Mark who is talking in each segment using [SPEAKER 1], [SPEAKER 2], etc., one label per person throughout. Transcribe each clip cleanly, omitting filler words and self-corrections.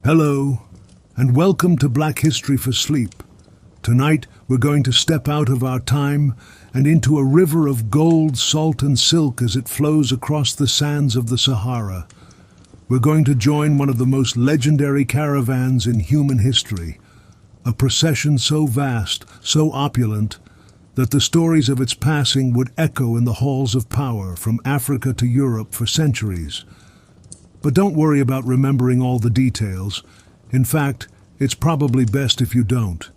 [SPEAKER 1] Hello, and welcome to Black History for Sleep. Tonight, we're going to step out of our time and into a river of gold, salt, and silk as it flows across the sands of the Sahara. We're going to join one of the most legendary caravans in human history, a procession so vast, so opulent, that the stories of its passing would echo in the halls of power from Africa to Europe for centuries. But don't worry about remembering all the details. In fact, it's probably best if you don't.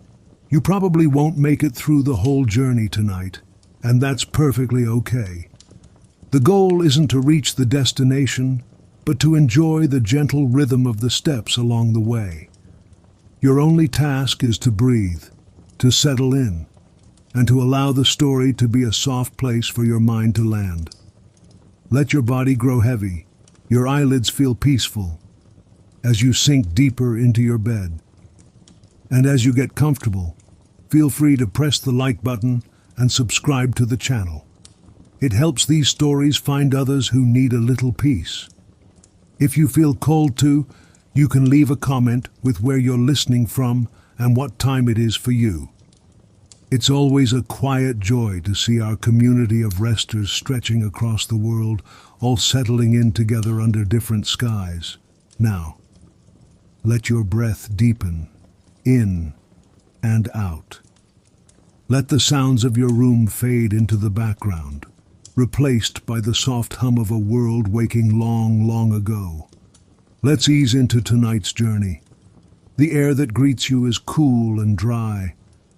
[SPEAKER 1] You probably won't make it through the whole journey tonight, and that's perfectly okay. The goal isn't to reach the destination, but to enjoy the gentle rhythm of the steps along the way. Your only task is to breathe, to settle in, and to allow the story to be a soft place for your mind to land. Let your body grow heavy, your eyelids feel peaceful, as you sink deeper into your bed. And as you get comfortable, feel free to press the like button and subscribe to the channel. It helps these stories find others who need a little peace. If you feel called to, you can leave a comment with where you're listening from and what time it is for you. It's always a quiet joy to see our community of resters stretching across the world, all settling in together under different skies. Now, let your breath deepen, in and out. Let the sounds of your room fade into the background, replaced by the soft hum of a world waking long, long ago. Let's ease into tonight's journey. The air that greets you is cool and dry,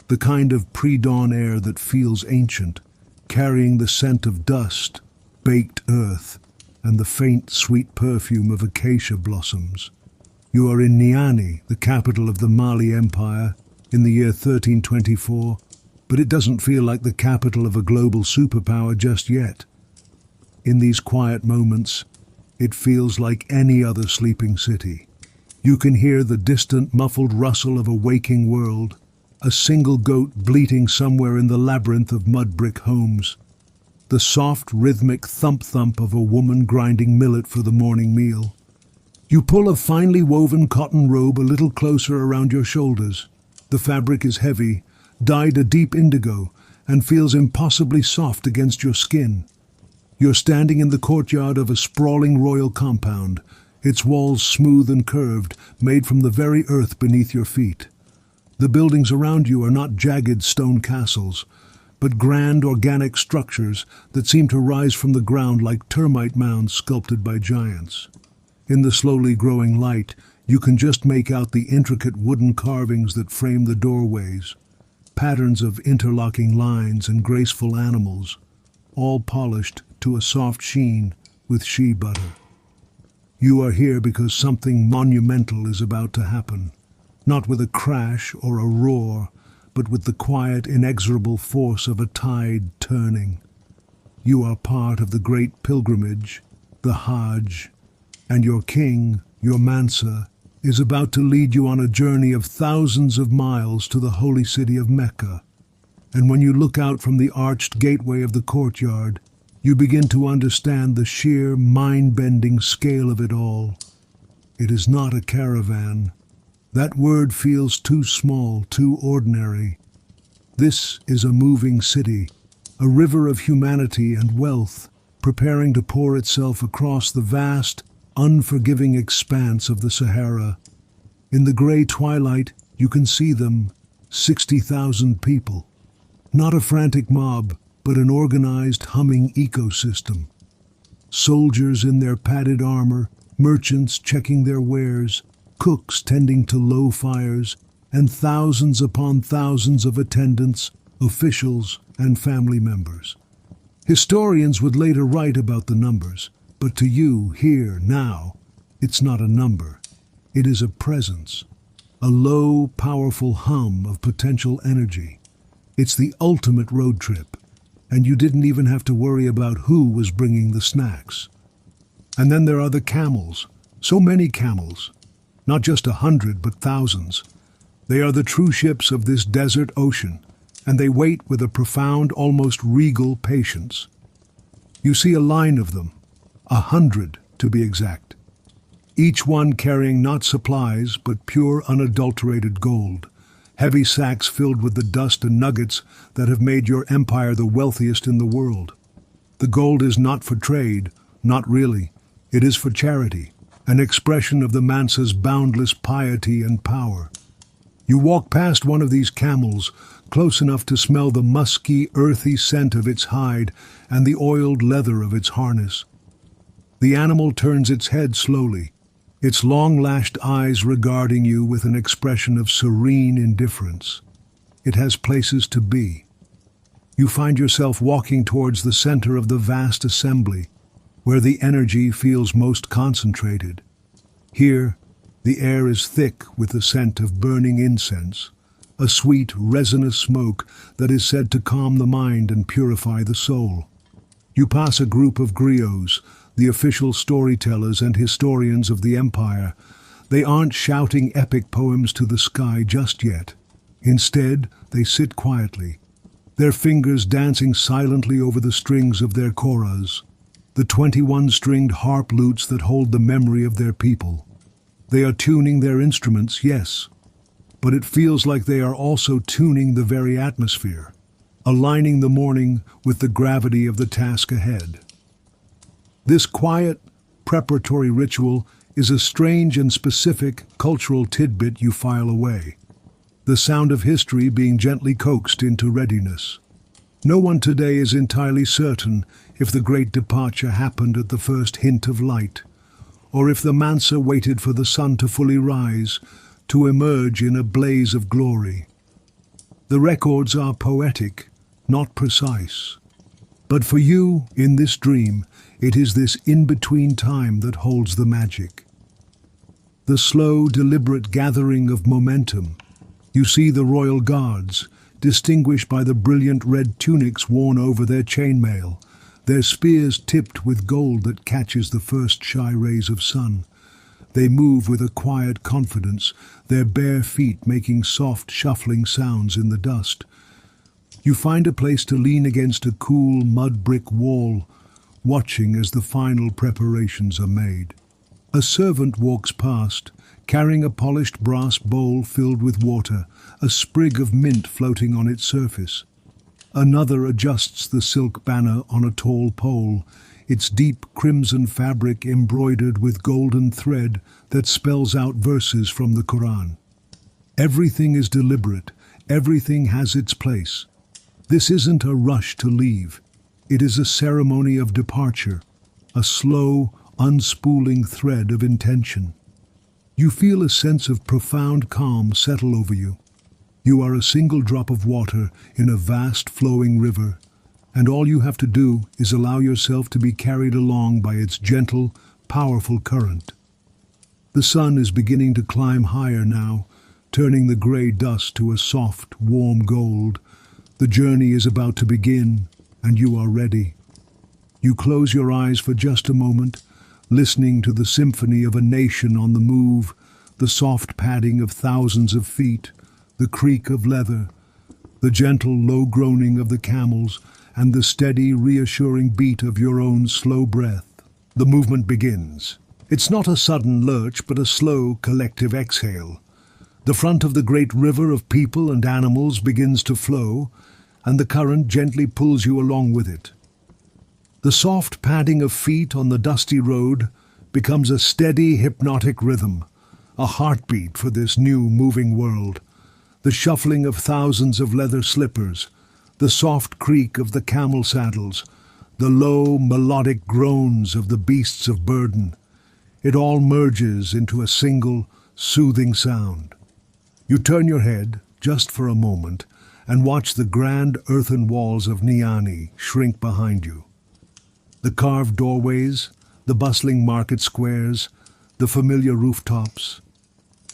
[SPEAKER 1] the kind of pre-dawn air that feels ancient, carrying the scent of dust, baked earth, and the faint, sweet perfume of acacia blossoms. You are in Niani, the capital of the Mali Empire, in the year 1324, but it doesn't feel like the capital of a global superpower just yet. In these quiet moments, it feels like any other sleeping city. You can hear the distant, muffled rustle of a waking world, a single goat bleating somewhere in the labyrinth of mud brick homes, the soft, rhythmic thump-thump of a woman grinding millet for the morning meal. You pull a finely woven cotton robe a little closer around your shoulders. The fabric is heavy, dyed a deep indigo, and feels impossibly soft against your skin. You're standing in the courtyard of a sprawling royal compound, its walls smooth and curved, made from the very earth beneath your feet. The buildings around you are not jagged stone castles, but grand organic structures that seem to rise from the ground like termite mounds sculpted by giants. In the slowly growing light, you can just make out the intricate wooden carvings that frame the doorways, patterns of interlocking lines and graceful animals, all polished to a soft sheen with shea butter. You are here because something monumental is about to happen. Not with a crash or a roar, but with the quiet, inexorable force of a tide turning. You are part of the great pilgrimage, the Hajj, and your king, your Mansa, is about to lead you on a journey of thousands of miles to the holy city of Mecca. And when you look out from the arched gateway of the courtyard, you begin to understand the sheer, mind-bending scale of it all. It is not a caravan. That word feels too small, too ordinary. This is a moving city, a river of humanity and wealth, preparing to pour itself across the vast, unforgiving expanse of the Sahara. In the gray twilight, you can see them, 60,000 people. Not a frantic mob, but an organized, humming ecosystem. Soldiers in their padded armor, merchants checking their wares, cooks tending to low fires, and thousands upon thousands of attendants, officials, and family members. Historians would later write about the numbers, but to you, here, now, it's not a number. It is a presence, a low, powerful hum of potential energy. It's the ultimate road trip, and you didn't even have to worry about who was bringing the snacks. And then there are the camels, so many camels. Not just 100, but thousands. They are the true ships of this desert ocean, and they wait with a profound, almost regal patience. You see a line of them, 100 to be exact. each one carrying not supplies but pure unadulterated gold, heavy sacks filled with the dust and nuggets that have made your empire the wealthiest in the world. The gold is not for trade, not really. It is for charity, an expression of the Mansa's boundless piety and power. You walk past one of these camels, close enough to smell the musky, earthy scent of its hide and the oiled leather of its harness. The animal turns its head slowly, its long-lashed eyes regarding you with an expression of serene indifference. It has places to be. You find yourself walking towards the center of the vast assembly, where the energy feels most concentrated. Here, the air is thick with the scent of burning incense, a sweet, resinous smoke that is said to calm the mind and purify the soul. You pass a group of griots, the official storytellers and historians of the empire. They aren't shouting epic poems to the sky just yet. Instead, they sit quietly, their fingers dancing silently over the strings of their koras, the 21-stringed harp lutes that hold the memory of their people. They are tuning their instruments, yes, but it feels like they are also tuning the very atmosphere, aligning the morning with the gravity of the task ahead. This quiet, preparatory ritual is a strange and specific cultural tidbit you file away, the sound of history being gently coaxed into readiness. No one today is entirely certain if the great departure happened at the first hint of light, or if the Mansa waited for the sun to fully rise, to emerge in a blaze of glory. The records are poetic, not precise. But for you, in this dream, it is this in-between time that holds the magic. The slow, deliberate gathering of momentum. You see the royal guards, distinguished by the brilliant red tunics worn over their chainmail, their spears tipped with gold that catches the first shy rays of sun. They move with a quiet confidence, their bare feet making soft, shuffling sounds in the dust. You find a place to lean against a cool, mud-brick wall, watching as the final preparations are made. A servant walks past, carrying a polished brass bowl filled with water, a sprig of mint floating on its surface. Another adjusts the silk banner on a tall pole, its deep crimson fabric embroidered with golden thread that spells out verses from the Quran. Everything is deliberate, everything has its place. This isn't a rush to leave. It is a ceremony of departure, a slow, unspooling thread of intention. You feel a sense of profound calm settle over you. You are a single drop of water in a vast flowing river, and all you have to do is allow yourself to be carried along by its gentle, powerful current. The sun is beginning to climb higher now, turning the gray dust to a soft, warm gold. The journey is about to begin, and you are ready. You close your eyes for just a moment, listening to the symphony of a nation on the move, the soft padding of thousands of feet, the creak of leather, the gentle low groaning of the camels, and the steady, reassuring beat of your own slow breath. The movement begins. It's not a sudden lurch, but a slow, collective exhale. The front of the great river of people and animals begins to flow, and the current gently pulls you along with it. The soft padding of feet on the dusty road becomes a steady, hypnotic rhythm, a heartbeat for this new, moving world. The shuffling of thousands of leather slippers, the soft creak of the camel saddles, the low, melodic groans of the beasts of burden. It all merges into a single, soothing sound. You turn your head, just for a moment, and watch the grand earthen walls of Niani shrink behind you. The carved doorways, the bustling market squares, the familiar rooftops.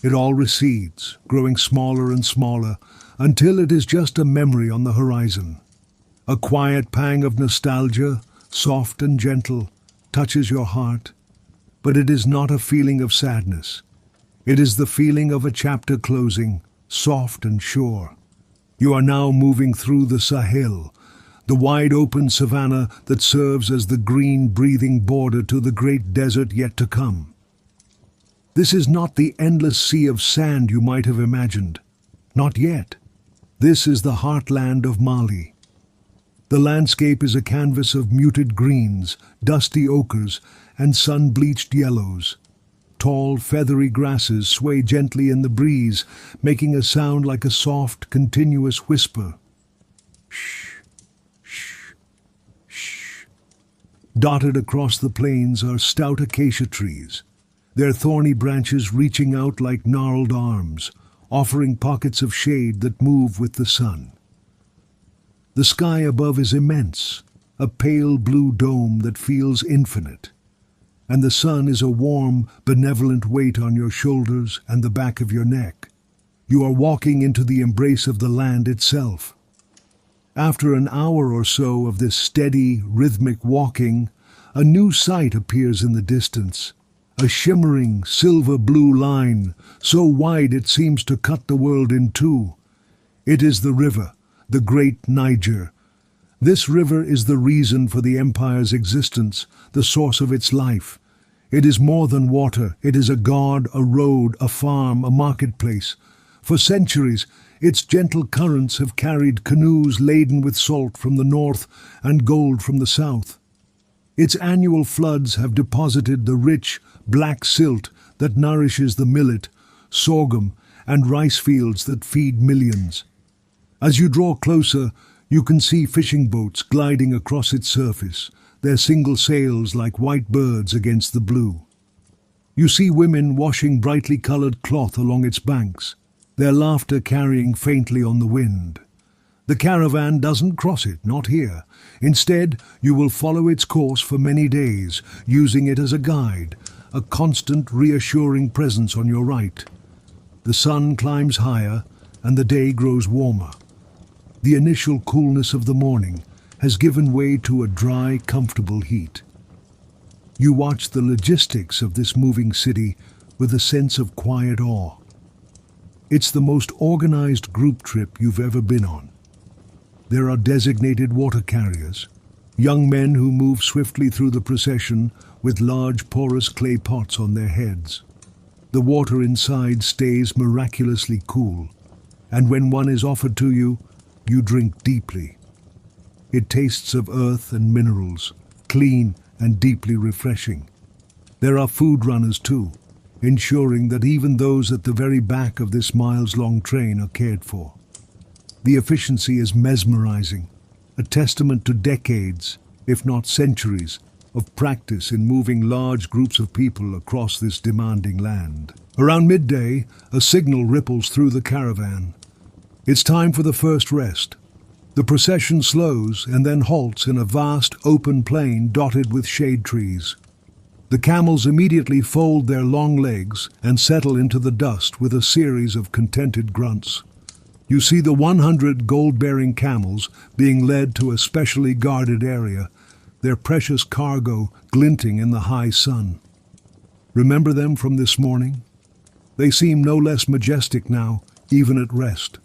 [SPEAKER 1] It all recedes, growing smaller and smaller, until it is just a memory on the horizon. A quiet pang of nostalgia, soft and gentle, touches your heart, but it is not a feeling of sadness. It is the feeling of a chapter closing, soft and sure. You are now moving through the Sahel, the wide-open savanna that serves as the green, breathing border to the great desert yet to come. This is not the endless sea of sand you might have imagined. Not yet. This is the heartland of Mali. The landscape is a canvas of muted greens, dusty ochres, and sun-bleached yellows. Tall, feathery grasses sway gently in the breeze, making a sound like a soft, continuous whisper. Shh, shh, shh. Dotted across the plains are stout acacia trees, their thorny branches reaching out like gnarled arms, offering pockets of shade that move with the sun. The sky above is immense, a pale blue dome that feels infinite, and the sun is a warm, benevolent weight on your shoulders and the back of your neck. You are walking into the embrace of the land itself. After an hour or so of this steady, rhythmic walking, a new sight appears in the distance. A shimmering, silver-blue line, so wide it seems to cut the world in two. It is the river, the great Niger. This river is the reason for the empire's existence, the source of its life. It is more than water. It is a god, a road, a farm, a marketplace. For centuries, its gentle currents have carried canoes laden with salt from the north and gold from the south. Its annual floods have deposited the rich, black silt that nourishes the millet, sorghum, and rice fields that feed millions. As you draw closer, you can see fishing boats gliding across its surface, their single sails like white birds against the blue. You see women washing brightly colored cloth along its banks, their laughter carrying faintly on the wind. The caravan doesn't cross it, not here. Instead, you will follow its course for many days, using it as a guide, a constant, reassuring presence on your right. The sun climbs higher, and the day grows warmer. The initial coolness of the morning has given way to a dry, comfortable heat. You watch the logistics of this moving city with a sense of quiet awe. It's the most organized group trip you've ever been on. There are designated water carriers, young men who move swiftly through the procession with large porous clay pots on their heads. The water inside stays miraculously cool, and when one is offered to you, you drink deeply. It tastes of earth and minerals, clean and deeply refreshing. There are food runners too, ensuring that even those at the very back of this miles-long train are cared for. The efficiency is mesmerizing, a testament to decades, if not centuries, of practice in moving large groups of people across this demanding land. Around midday, a signal ripples through the caravan. It's time for the first rest. The procession slows and then halts in a vast open plain dotted with shade trees. The camels immediately fold their long legs and settle into the dust with a series of contented grunts. You see the 100 gold-bearing camels being led to a specially guarded area, their precious cargo glinting in the high sun. Remember them from this morning? They seem no less majestic now, even at rest.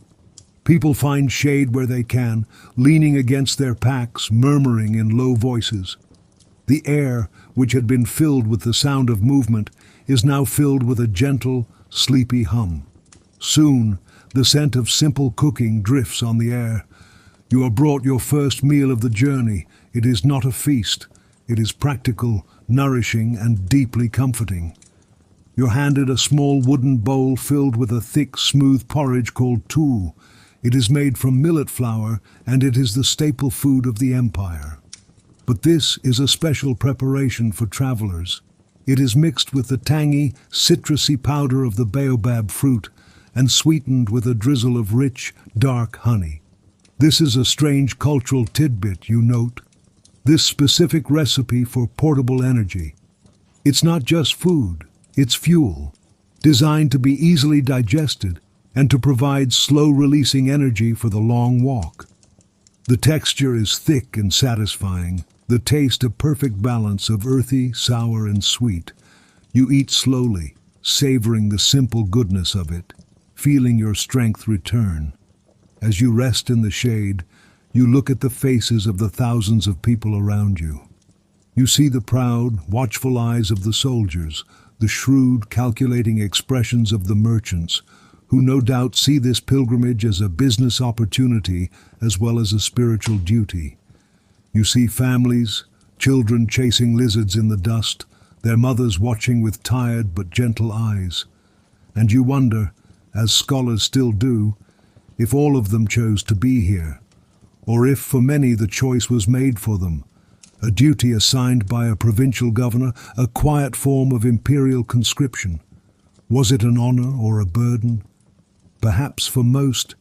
[SPEAKER 1] People find shade where they can, leaning against their packs, murmuring in low voices. The air, which had been filled with the sound of movement, is now filled with a gentle, sleepy hum. Soon, the scent of simple cooking drifts on the air. You are brought your first meal of the journey. It is not a feast. It is practical, nourishing, and deeply comforting. You're handed a small wooden bowl filled with a thick, smooth porridge called tool. It is made from millet flour, and it is the staple food of the empire. But this is a special preparation for travelers. It is mixed with the tangy, citrusy powder of the baobab fruit, and sweetened with a drizzle of rich, dark honey. This is a strange cultural tidbit, you note. This specific recipe for portable energy. It's not just food, it's fuel, designed to be easily digested and to provide slow-releasing energy for the long walk. The texture is thick and satisfying, the taste a perfect balance of earthy, sour, and sweet. You eat slowly, savoring the simple goodness of it, feeling your strength return. As you rest in the shade, you look at the faces of the thousands of people around you. You see the proud, watchful eyes of the soldiers, the shrewd, calculating expressions of the merchants, who no doubt see this pilgrimage as a business opportunity as well as a spiritual duty. You see families, children chasing lizards in the dust, their mothers watching with tired but gentle eyes. And you wonder, as scholars still do, if all of them chose to be here, or if for many the choice was made for them, a duty assigned by a provincial governor, a quiet form of imperial conscription. Was it an honor or a burden? Perhaps for most,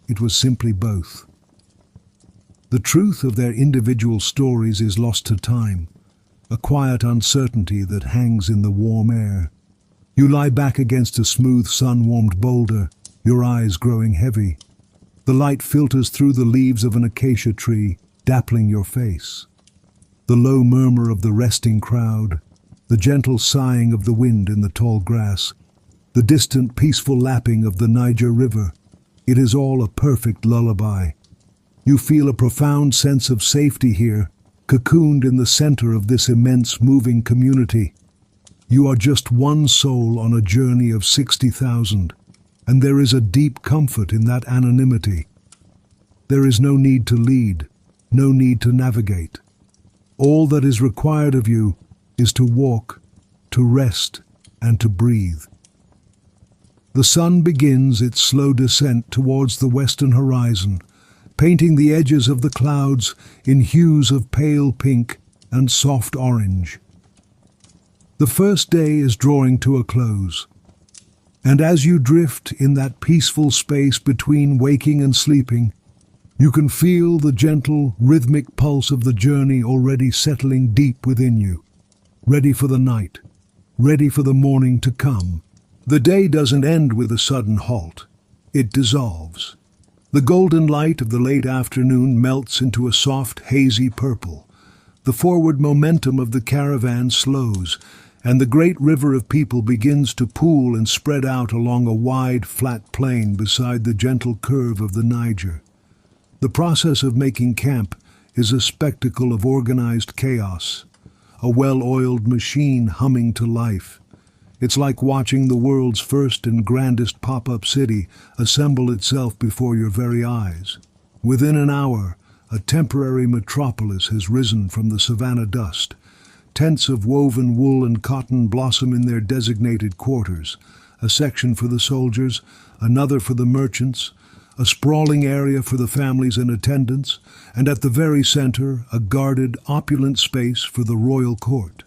[SPEAKER 1] it was simply both. The truth of their individual stories is lost to time, a quiet uncertainty that hangs in the warm air. You lie back against a smooth sun-warmed boulder, your eyes growing heavy. The light filters through the leaves of an acacia tree, dappling your face. The low murmur of the resting crowd, the gentle sighing of the wind in the tall grass, the distant peaceful lapping of the Niger River. It is all a perfect lullaby. You feel a profound sense of safety here, cocooned in the center of this immense moving community. You are just one soul on a journey of 60,000, and there is a deep comfort in that anonymity. There is no need to lead, no need to navigate. All that is required of you is to walk, to rest, and to breathe. The sun begins its slow descent towards the western horizon, painting the edges of the clouds in hues of pale pink and soft orange. The first day is drawing to a close, and as you drift in that peaceful space between waking and sleeping, you can feel the gentle, rhythmic pulse of the journey already settling deep within you, ready for the night, ready for the morning to come. The day doesn't end with a sudden halt. It dissolves. The golden light of the late afternoon melts into a soft, hazy purple. The forward momentum of the caravan slows, and the great river of people begins to pool and spread out along a wide, flat plain beside the gentle curve of the Niger. The process of making camp is a spectacle of organized chaos, a well-oiled machine humming to life. It's like watching the world's first and grandest pop-up city assemble itself before your very eyes. Within an hour, a temporary metropolis has risen from the savannah dust. Tents of woven wool and cotton blossom in their designated quarters, a section for the soldiers, another for the merchants, a sprawling area for the families and attendants, and at the very center, a guarded, opulent space for the royal court.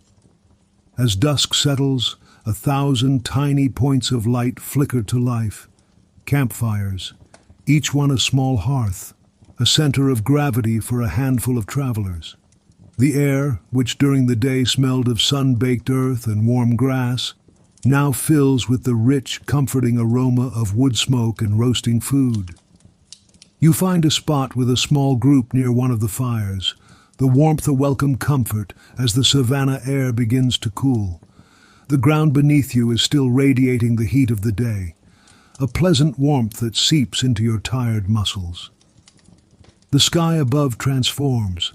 [SPEAKER 1] As dusk settles, 1,000 tiny points of light flicker to life. Campfires, each one a small hearth, a center of gravity for a handful of travelers. The air, which during the day smelled of sun-baked earth and warm grass, now fills with the rich, comforting aroma of wood smoke and roasting food. You find a spot with a small group near one of the fires, the warmth a welcome comfort as the savannah air begins to cool. The ground beneath you is still radiating the heat of the day, a pleasant warmth that seeps into your tired muscles. The sky above transforms,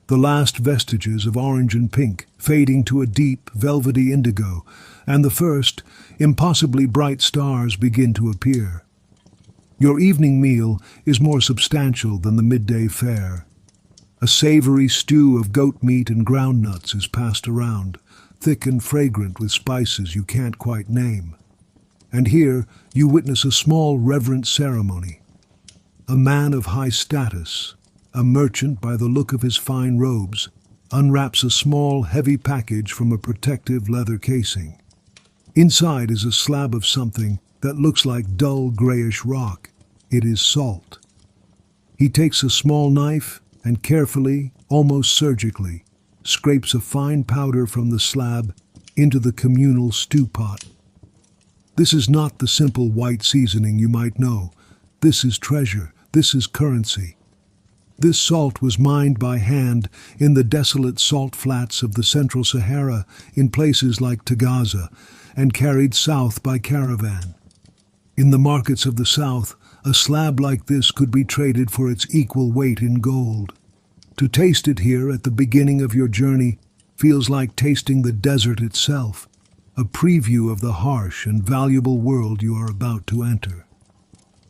[SPEAKER 1] the last vestiges of orange and pink fading to a deep, velvety indigo, and the first, impossibly bright stars begin to appear. Your evening meal is more substantial than the midday fare. A savory stew of goat meat and ground nuts is passed around, thick and fragrant with spices you can't quite name. And here you witness a small reverent ceremony. A man of high status, a merchant by the look of his fine robes, unwraps a small, heavy package from a protective leather casing. Inside is a slab of something that looks like dull grayish rock. It is salt. He takes a small knife and carefully, almost surgically, scrapes a fine powder from the slab into the communal stew pot. This is not the simple white seasoning you might know. This is treasure. This is currency. This salt was mined by hand in the desolate salt flats of the central Sahara in places like Taghaza and carried south by caravan. In the markets of the south, a slab like this could be traded for its equal weight in gold. To taste it here at the beginning of your journey feels like tasting the desert itself. a preview of the harsh and valuable world you are about to enter.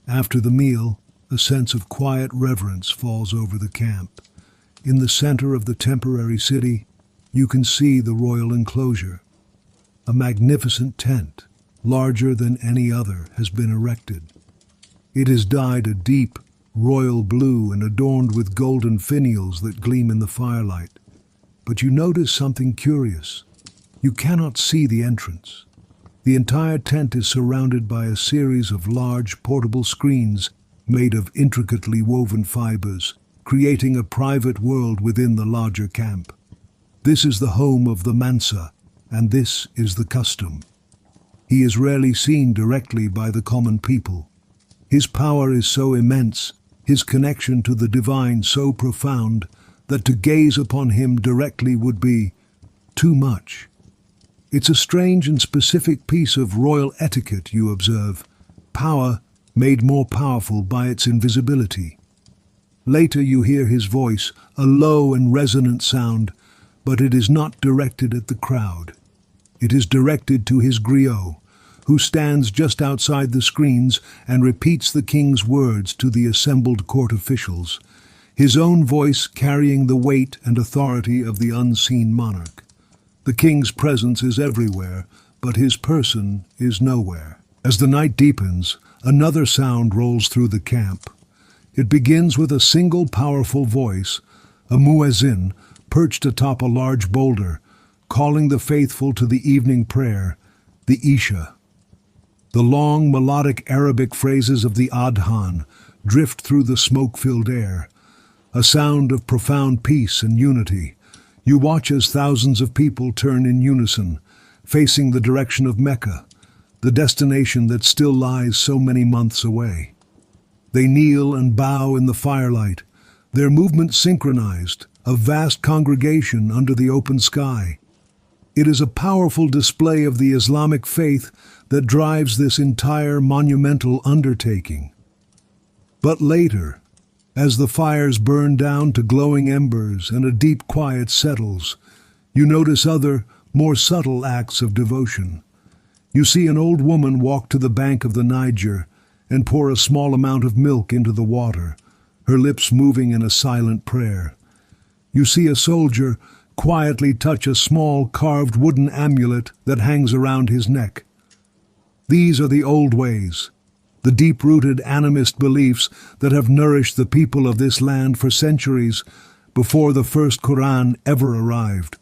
[SPEAKER 1] After the meal, a sense of quiet reverence falls over the camp. In the center of the temporary city, you can see the royal enclosure. A magnificent tent, larger than any other, has been erected. It is dyed a deep, royal blue and adorned with golden finials that gleam in the firelight. But you notice something curious. You cannot see the entrance. The entire tent is surrounded by a series of large portable screens made of intricately woven fibers, creating a private world within the larger camp. This is the home of the Mansa, and this is the custom. He is rarely seen directly by the common people. His power is so immense, his connection to the divine so profound, that to gaze upon him directly would be too much. It's a strange and specific piece of royal etiquette, you observe, power made more powerful by its invisibility. Later you hear his voice, a low and resonant sound, but it is not directed at the crowd. It is directed to his griot, who stands just outside the screens and repeats the king's words to the assembled court officials, his own voice carrying the weight and authority of the unseen monarch. The king's presence is everywhere, but his person is nowhere. As the night deepens, another sound rolls through the camp. It begins with a single powerful voice, a muezzin perched atop a large boulder, calling the faithful to the evening prayer, the Isha. The long melodic Arabic phrases of the Adhan drift through the smoke-filled air, a sound of profound peace and unity. You watch as thousands of people turn in unison, facing the direction of Mecca, the destination that still lies so many months away. They kneel and bow in the firelight, their movement synchronized, a vast congregation under the open sky. It is a powerful display of the Islamic faith that drives this entire monumental undertaking. But later, as the fires burn down to glowing embers and a deep quiet settles, you notice other, more subtle acts of devotion. You see an old woman walk to the bank of the Niger and pour a small amount of milk into the water, her lips moving in a silent prayer. You see a soldier quietly touch a small carved wooden amulet that hangs around his neck. These are the old ways, the deep-rooted animist beliefs that have nourished the people of this land for centuries before the first Quran ever arrived.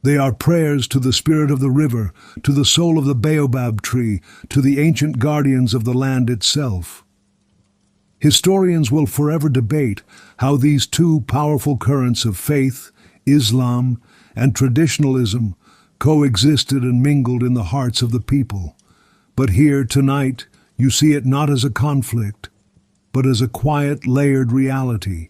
[SPEAKER 1] They are prayers to the spirit of the river, to the soul of the baobab tree, to the ancient guardians of the land itself. Historians will forever debate how these two powerful currents of faith, Islam and traditionalism, coexisted and mingled in the hearts of the people. But here tonight, you see it not as a conflict, but as a quiet, layered reality,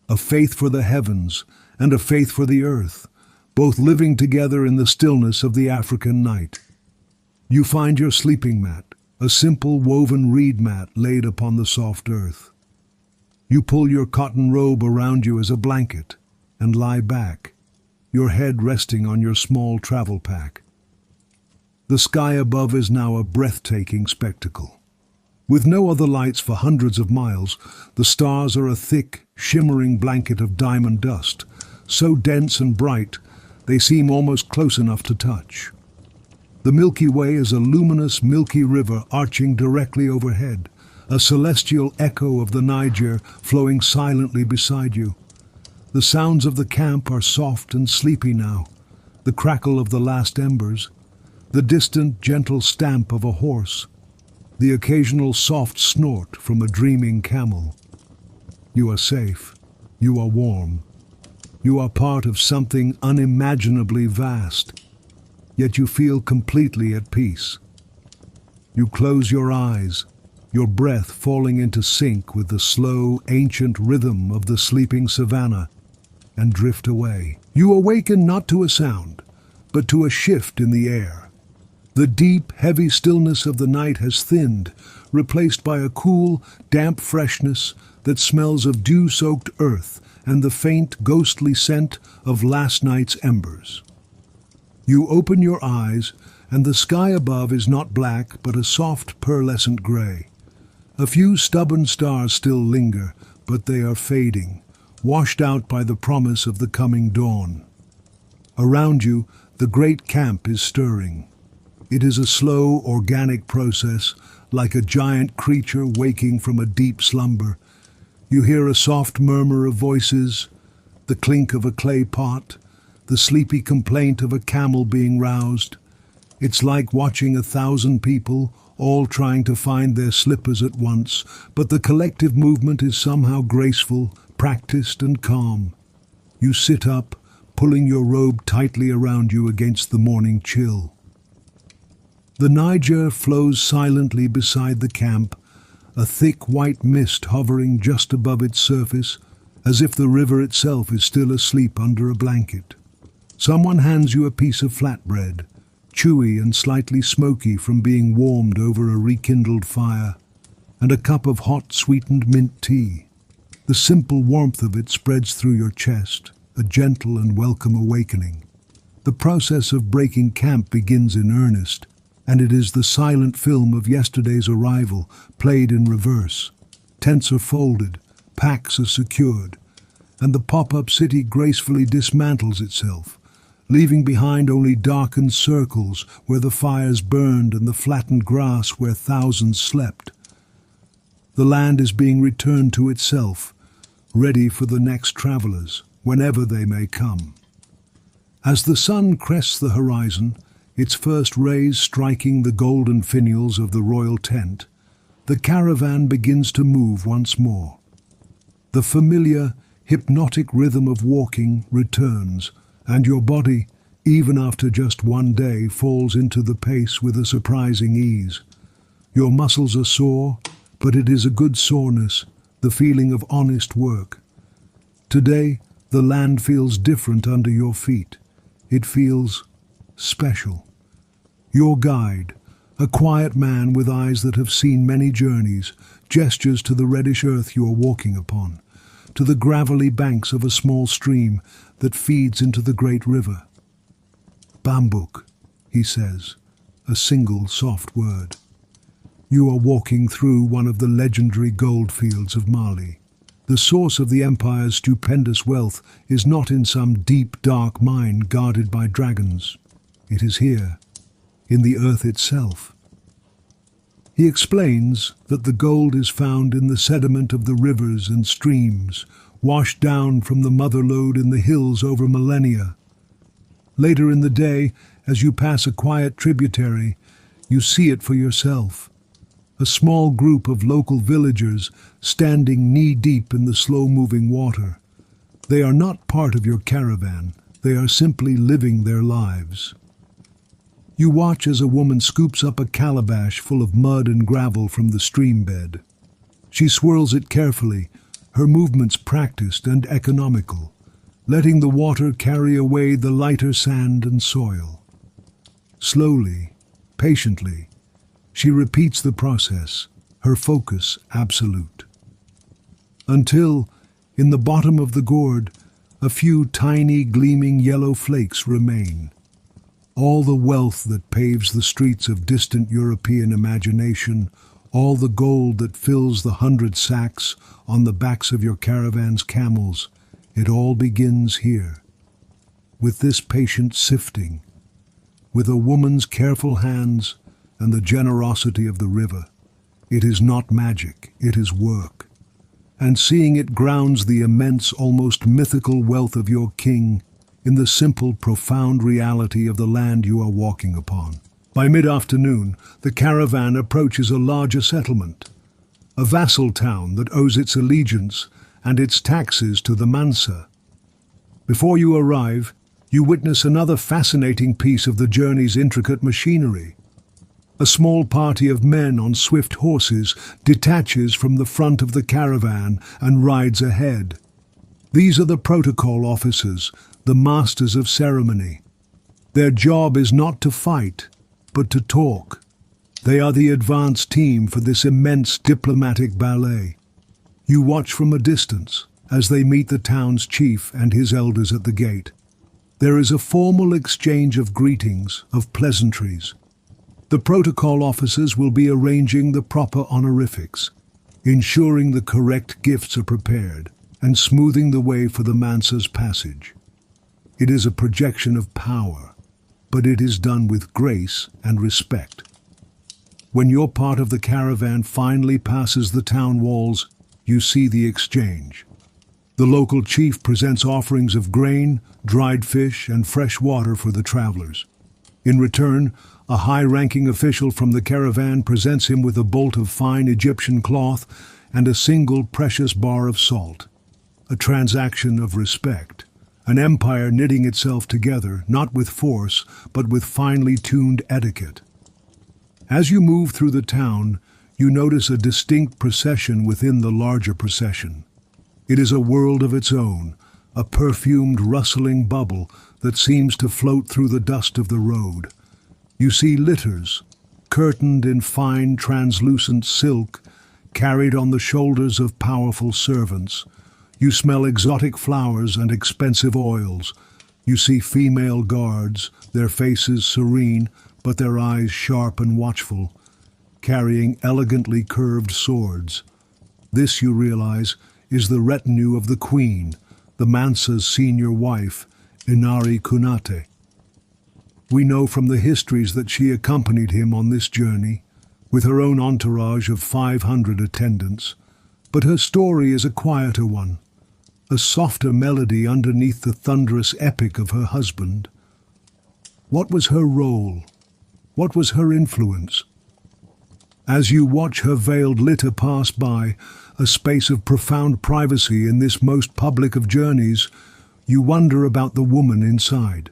[SPEAKER 1] a faith for the heavens and a faith for the earth, both living together in the stillness of the African night. You find your sleeping mat, a simple woven reed mat laid upon the soft earth. You pull your cotton robe around you as a blanket and lie back, your head resting on your small travel pack. The sky above is now a breathtaking spectacle. With no other lights for hundreds of miles, the stars are a thick, shimmering blanket of diamond dust, so dense and bright they seem almost close enough to touch. The Milky Way is a luminous, milky river arching directly overhead, a celestial echo of the Niger flowing silently beside you. The sounds of the camp are soft and sleepy now, the crackle of the last embers, the distant, gentle stamp of a horse, the occasional soft snort from a dreaming camel. You are safe. You are warm. You are part of something unimaginably vast, yet you feel completely at peace. You close your eyes, your breath falling into sync with the slow, ancient rhythm of the sleeping savannah, and drift away. You awaken not to a sound, but to a shift in the air. The deep, heavy stillness of the night has thinned, replaced by a cool, damp freshness that smells of dew-soaked earth and the faint, ghostly scent of last night's embers. You open your eyes and the sky above is not black but a soft pearlescent grey. A few stubborn stars still linger, but they are fading, washed out by the promise of the coming dawn. Around you, the great camp is stirring. It is a slow, organic process, like a giant creature waking from a deep slumber. You hear a soft murmur of voices, the clink of a clay pot, the sleepy complaint of a camel being roused. It's like watching 1,000 people, all trying to find their slippers at once, but the collective movement is somehow graceful, practiced and calm. You sit up, pulling your robe tightly around you against the morning chill. The Niger flows silently beside the camp, a thick white mist hovering just above its surface, as if the river itself is still asleep under a blanket. Someone hands you a piece of flatbread, chewy and slightly smoky from being warmed over a rekindled fire, and a cup of hot sweetened mint tea. The simple warmth of it spreads through your chest, a gentle and welcome awakening. The process of breaking camp begins in earnest, and it is the silent film of yesterday's arrival, played in reverse. Tents are folded, packs are secured, and the pop-up city gracefully dismantles itself, leaving behind only darkened circles where the fires burned and the flattened grass where thousands slept. The land is being returned to itself, ready for the next travelers, whenever they may come. As the sun crests the horizon, its first rays striking the golden finials of the royal tent, the caravan begins to move once more. The familiar, hypnotic rhythm of walking returns, and your body, even after just one day, falls into the pace with a surprising ease. Your muscles are sore, but it is a good soreness, the feeling of honest work. Today, the land feels different under your feet. It feels special. Your guide, a quiet man with eyes that have seen many journeys, gestures to the reddish earth you are walking upon, to the gravelly banks of a small stream that feeds into the great river. Bambuk, he says, a single soft word. You are walking through one of the legendary gold fields of Mali. The source of the empire's stupendous wealth is not in some deep, dark mine guarded by dragons. It is here, in the earth itself. He explains that the gold is found in the sediment of the rivers and streams, washed down from the mother lode in the hills over millennia. Later in the day, as you pass a quiet tributary, you see it for yourself. A small group of local villagers standing knee-deep in the slow-moving water. They are not part of your caravan. They are simply living their lives. You watch as a woman scoops up a calabash full of mud and gravel from the stream bed. She swirls it carefully, her movements practiced and economical, letting the water carry away the lighter sand and soil. Slowly, patiently, she repeats the process, her focus absolute. Until, in the bottom of the gourd, a few tiny gleaming yellow flakes remain. All the wealth that paves the streets of distant European imagination, all the gold that fills the 100 sacks on the backs of your caravan's camels, it all begins here. With this patient sifting, with a woman's careful hands and the generosity of the river. It is not magic, it is work. And seeing it grounds the immense, almost mythical wealth of your king in the simple, profound reality of the land you are walking upon. By mid-afternoon, the caravan approaches a larger settlement, a vassal town that owes its allegiance and its taxes to the Mansa. Before you arrive, you witness another fascinating piece of the journey's intricate machinery. A small party of men on swift horses detaches from the front of the caravan and rides ahead. These are the protocol officers, the masters of ceremony. Their job is not to fight, but to talk. They are the advance team for this immense diplomatic ballet. You watch from a distance as they meet the town's chief and his elders at the gate. There is a formal exchange of greetings, of pleasantries, The protocol officers will be arranging the proper honorifics, ensuring the correct gifts are prepared, and smoothing the way for the Mansa's passage. It is a projection of power, but it is done with grace and respect. When your part of the caravan finally passes the town walls, you see the exchange. The local chief presents offerings of grain, dried fish, and fresh water for the travelers. In return, a high-ranking official from the caravan presents him with a bolt of fine Egyptian cloth and a single precious bar of salt. A transaction of respect, an empire knitting itself together, not with force, but with finely tuned etiquette. As you move through the town, you notice a distinct procession within the larger procession. It is a world of its own, a perfumed, rustling bubble that seems to float through the dust of the road. You see litters, curtained in fine, translucent silk, carried on the shoulders of powerful servants. You smell exotic flowers and expensive oils. You see female guards, their faces serene, but their eyes sharp and watchful, carrying elegantly curved swords. This, you realize, is the retinue of the queen, the Mansa's senior wife, Inari Kunate. We know from the histories that she accompanied him on this journey, with her own entourage of 500 attendants, but her story is a quieter one, a softer melody underneath the thunderous epic of her husband. What was her role? What was her influence? As you watch her veiled litter pass by, a space of profound privacy in this most public of journeys, you wonder about the woman inside.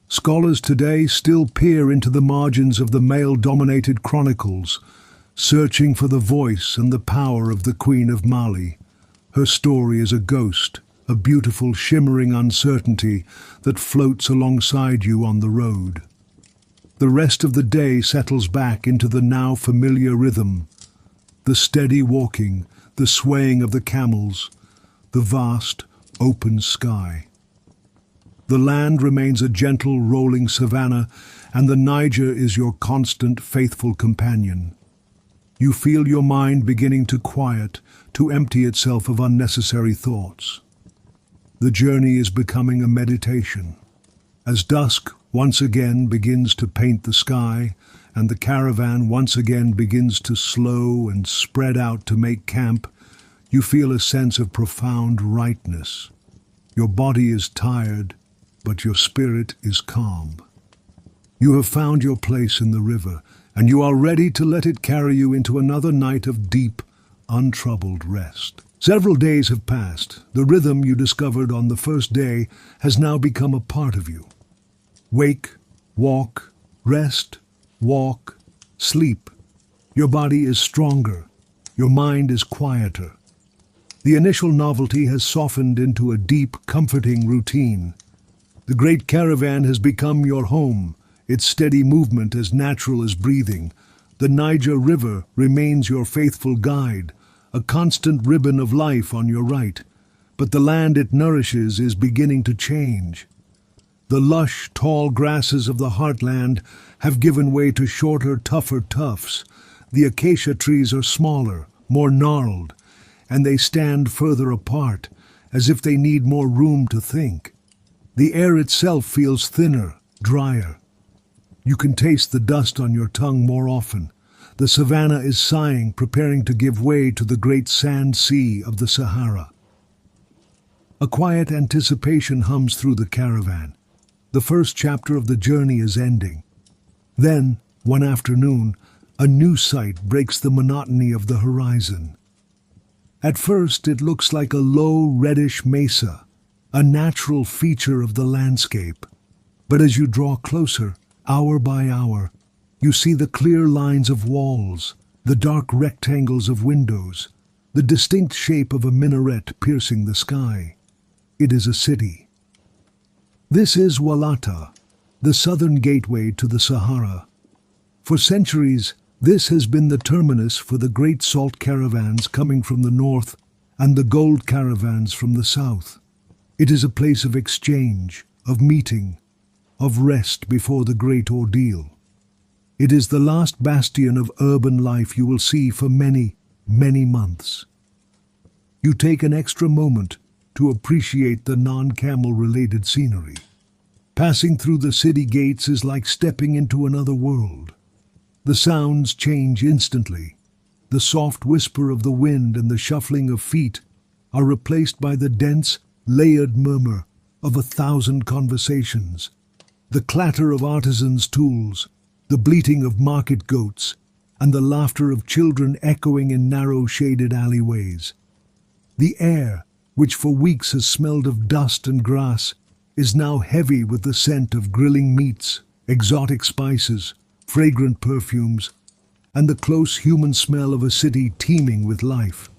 [SPEAKER 1] Scholars today still peer into the margins of the male-dominated chronicles, searching for the voice and the power of the Queen of Mali. Her story is a ghost, a beautiful shimmering uncertainty that floats alongside you on the road. The rest of the day settles back into the now familiar rhythm, the steady walking, the swaying of the camels, the vast, open sky. The land remains a gentle, rolling savanna, and the Niger is your constant, faithful companion. You feel your mind beginning to quiet, to empty itself of unnecessary thoughts. The journey is becoming a meditation. As dusk once again begins to paint the sky, and the caravan once again begins to slow and spread out to make camp, you feel a sense of profound rightness. Your body is tired, but your spirit is calm. You have found your place in the river, and you are ready to let it carry you into another night of deep, untroubled rest. Several days have passed. The rhythm you discovered on the first day has now become a part of you. Wake, walk, rest, walk, sleep. Your body is stronger. Your mind is quieter. The initial novelty has softened into a deep, comforting routine. The great caravan has become your home, its steady movement as natural as breathing. The Niger River remains your faithful guide, a constant ribbon of life on your right. But the land it nourishes is beginning to change. The lush, tall grasses of the heartland have given way to shorter, tougher tufts. The acacia trees are smaller, more gnarled, and they stand further apart, as if they need more room to think. The air itself feels thinner, drier. You can taste the dust on your tongue more often. The savanna is sighing, preparing to give way to the great sand sea of the Sahara. A quiet anticipation hums through the caravan. The first chapter of the journey is ending. Then, one afternoon, a new sight breaks the monotony of the horizon. At first, it looks like a low, reddish mesa, a natural feature of the landscape. But as you draw closer, hour by hour, you see the clear lines of walls, the dark rectangles of windows, the distinct shape of a minaret piercing the sky. It is a city. This is Walata, the southern gateway to the Sahara. For centuries, this has been the terminus for the great salt caravans coming from the north and the gold caravans from the south. It is a place of exchange, of meeting, of rest before the great ordeal. It is the last bastion of urban life you will see for many, many months. You take an extra moment to appreciate the non-camel related scenery. Passing through the city gates is like stepping into another world. The sounds change instantly. The soft whisper of the wind and the shuffling of feet are replaced by the dense, layered murmur of 1,000 conversations. The clatter of artisans' tools, the bleating of market goats, and the laughter of children echoing in narrow shaded alleyways. The air, which for weeks has smelled of dust and grass, is now heavy with the scent of grilling meats, exotic spices, fragrant perfumes, and the close human smell of a city teeming with life.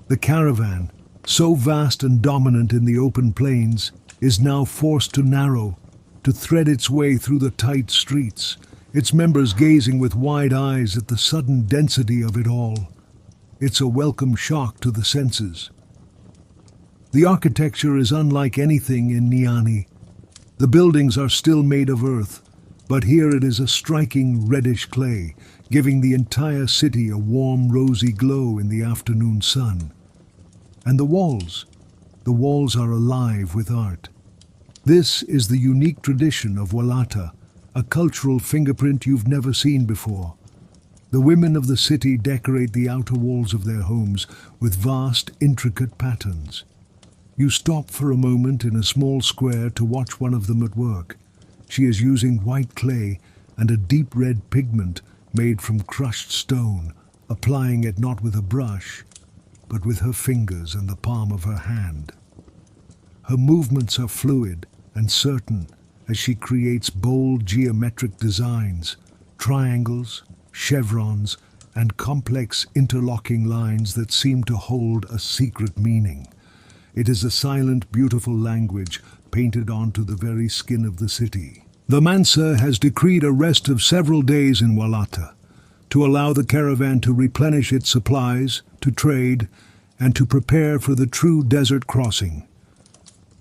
[SPEAKER 1] The caravan, so vast and dominant in the open plains, is now forced to narrow, to thread its way through the tight streets, its members gazing with wide eyes at the sudden density of it all. It's a welcome shock to the senses. The architecture is unlike anything in Niani. The buildings are still made of earth, but here it is a striking reddish clay, giving the entire city a warm rosy glow in the afternoon sun. And the walls are alive with art. This is the unique tradition of Walata, a cultural fingerprint you've never seen before. The women of the city decorate the outer walls of their homes with vast, intricate patterns. You stop for a moment in a small square to watch one of them at work. She is using white clay and a deep red pigment made from crushed stone, applying it not with a brush, but with her fingers and the palm of her hand. Her movements are fluid and certain as she creates bold geometric designs, triangles, chevrons, and complex interlocking lines that seem to hold a secret meaning. It is a silent, beautiful language painted onto the very skin of the city. The Mansa has decreed a rest of several days in Walata to allow the caravan to replenish its supplies, to trade, and to prepare for the true desert crossing.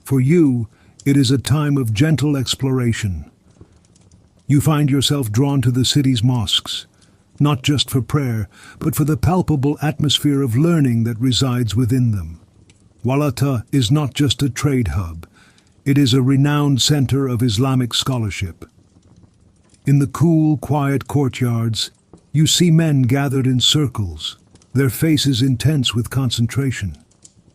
[SPEAKER 1] For you, it is a time of gentle exploration. You find yourself drawn to the city's mosques, not just for prayer, but for the palpable atmosphere of learning that resides within them. Walata is not just a trade hub, it is a renowned center of Islamic scholarship. In the cool, quiet courtyards, you see men gathered in circles, their faces intense with concentration.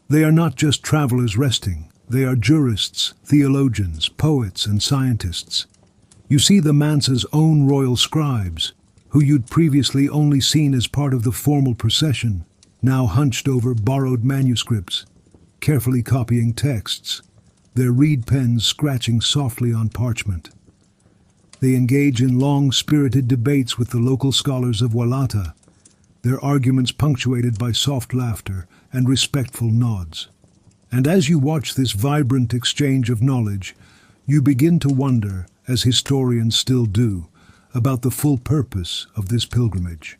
[SPEAKER 1] They are not just travelers resting, they are jurists, theologians, poets, and scientists. You see the Mansa's own royal scribes, who you'd previously only seen as part of the formal procession, now hunched over borrowed manuscripts, carefully copying texts, their reed pens scratching softly on parchment. They engage in long, spirited debates with the local scholars of Walata, their arguments punctuated by soft laughter and respectful nods. And as you watch this vibrant exchange of knowledge, you begin to wonder, as historians still do, about the full purpose of this pilgrimage.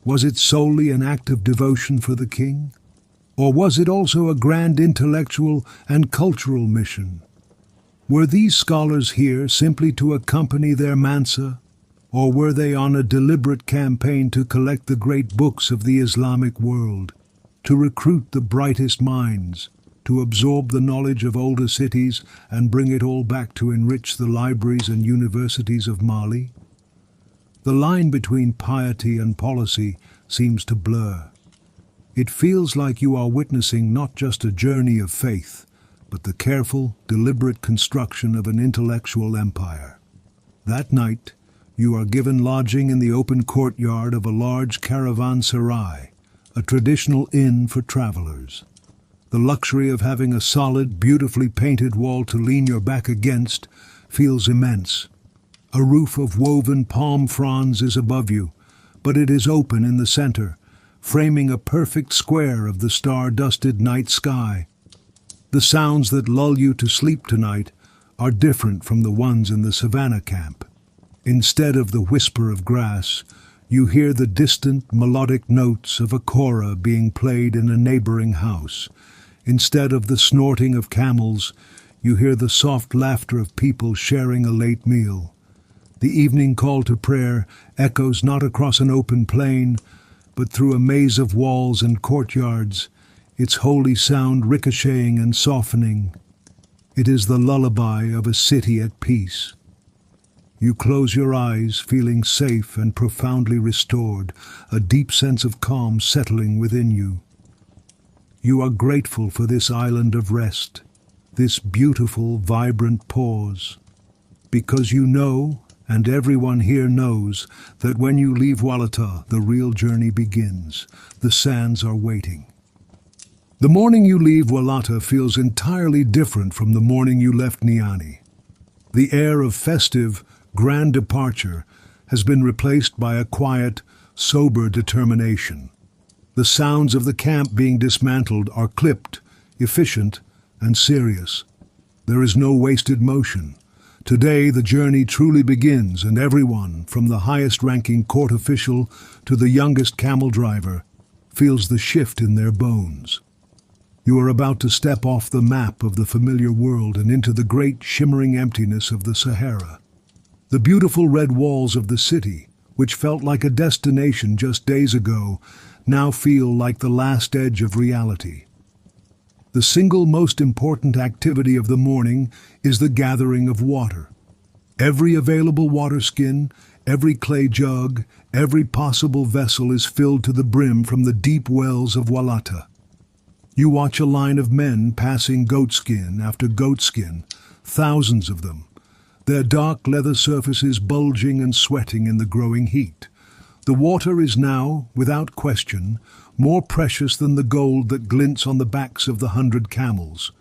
[SPEAKER 1] Was it solely an act of devotion for the king? Or was it also a grand intellectual and cultural mission? Were these scholars here simply to accompany their Mansa, or were they on a deliberate campaign to collect the great books of the Islamic world, to recruit the brightest minds, to absorb the knowledge of older cities and bring it all back to enrich the libraries and universities of Mali? The line between piety and policy seems to blur. It feels like you are witnessing not just a journey of faith, but the careful, deliberate construction of an intellectual empire. That night, you are given lodging in the open courtyard of a large caravanserai, a traditional inn for travelers. The luxury of having a solid, beautifully painted wall to lean your back against feels immense. A roof of woven palm fronds is above you, but it is open in the center, framing a perfect square of the star-dusted night sky. The sounds that lull you to sleep tonight are different from the ones in the savannah camp. Instead of the whisper of grass, you hear the distant, melodic notes of a kora being played in a neighboring house. Instead of the snorting of camels, you hear the soft laughter of people sharing a late meal. The evening call to prayer echoes not across an open plain, but through a maze of walls and courtyards, its holy sound ricocheting and softening. It is the lullaby of a city at peace. You close your eyes, feeling safe and profoundly restored, a deep sense of calm settling within you. You are grateful for this island of rest, this beautiful, vibrant pause, because you know, and everyone here knows, that when you leave Walata, the real journey begins. The sands are waiting. The morning you leave Walata feels entirely different from the morning you left Niani. The air of festive, grand departure has been replaced by a quiet, sober determination. The sounds of the camp being dismantled are clipped, efficient, and serious. There is no wasted motion. Today the journey truly begins, and everyone, from the highest-ranking court official to the youngest camel driver, feels the shift in their bones. You are about to step off the map of the familiar world and into the great shimmering emptiness of the Sahara. The beautiful red walls of the city, which felt like a destination just days ago, now feel like the last edge of reality. The single most important activity of the morning is the gathering of water. Every available water skin, every clay jug, every possible vessel is filled to the brim from the deep wells of Walata. You watch a line of men passing goatskin after goatskin, thousands of them, their dark leather surfaces bulging and sweating in the growing heat. The water is now, without question, more precious than the gold that glints on the backs of the 100 camels.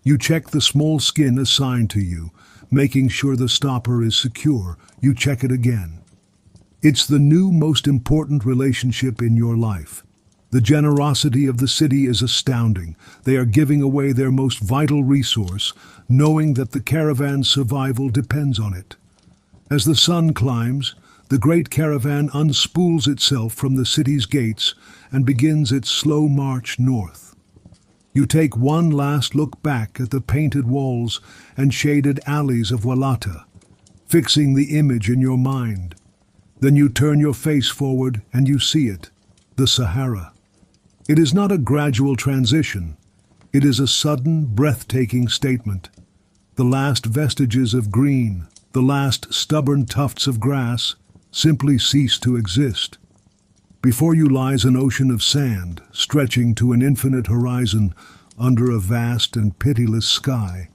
[SPEAKER 1] You check the small skin assigned to you, making sure the stopper is secure. You check it again. It's the new most important relationship in your life. The generosity of the city is astounding. They are giving away their most vital resource, knowing that the caravan's survival depends on it. As the sun climbs, the great caravan unspools itself from the city's gates and begins its slow march north. You take one last look back at the painted walls and shaded alleys of Walata, fixing the image in your mind. Then you turn your face forward and you see it, the Sahara. It is not a gradual transition. It is a sudden, breathtaking statement. The last vestiges of green, the last stubborn tufts of grass, simply cease to exist. Before you lies an ocean of sand, stretching to an infinite horizon under a vast and pitiless sky.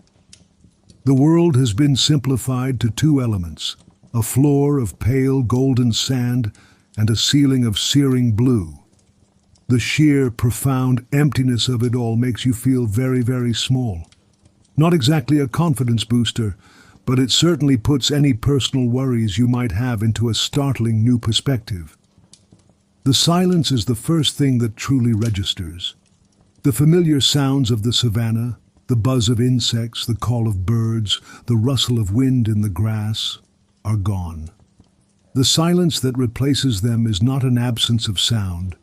[SPEAKER 1] The world has been simplified to two elements, a floor of pale golden sand and a ceiling of searing blue. The sheer, profound emptiness of it all makes you feel very, very small. Not exactly a confidence booster, but it certainly puts any personal worries you might have into a startling new perspective. The silence is the first thing that truly registers. The familiar sounds of the savannah, the buzz of insects, the call of birds, the rustle of wind in the grass, are gone. The silence that replaces them is not an absence of sound,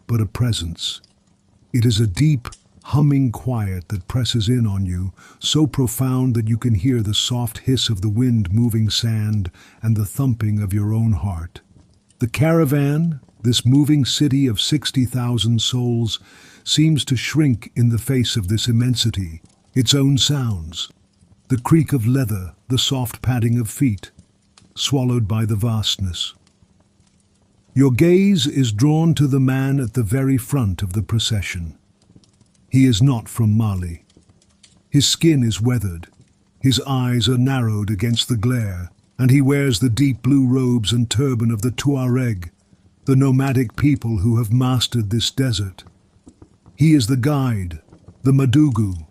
[SPEAKER 1] but a presence. It is a deep, humming quiet that presses in on you, so profound that you can hear the soft hiss of the wind moving sand and the thumping of your own heart. The caravan, this moving city of 60,000 souls, seems to shrink in the face of this immensity. Its own sounds, the creak of leather, the soft padding of feet, swallowed by the vastness. Your gaze is drawn to the man at the very front of the procession. He is not from Mali. His skin is weathered, his eyes are narrowed against the glare, and he wears the deep blue robes and turban of the Tuareg, the nomadic people who have mastered this desert. He is the guide, the Madugu.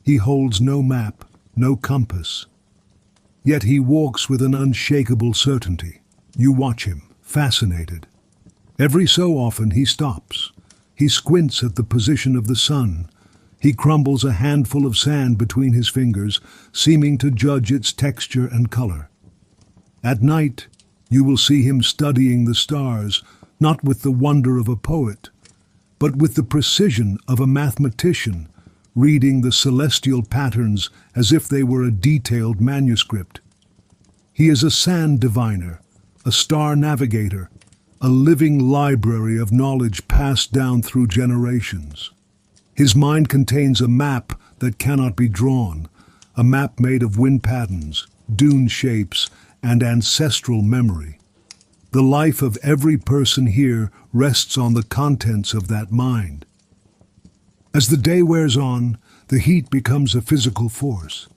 [SPEAKER 1] He holds no map, no compass. Yet he walks with an unshakable certainty. You watch him, fascinated. Every so often he stops. He squints at the position of the sun. He crumbles a handful of sand between his fingers, seeming to judge its texture and color. At night, you will see him studying the stars, not with the wonder of a poet, but with the precision of a mathematician, reading the celestial patterns as if they were a detailed manuscript. He is a sand diviner, a star navigator, a living library of knowledge passed down through generations. His mind contains a map that cannot be drawn, a map made of wind patterns, dune shapes, and ancestral memory. The life of every person here rests on the contents of that mind. As the day wears on, the heat becomes a physical force.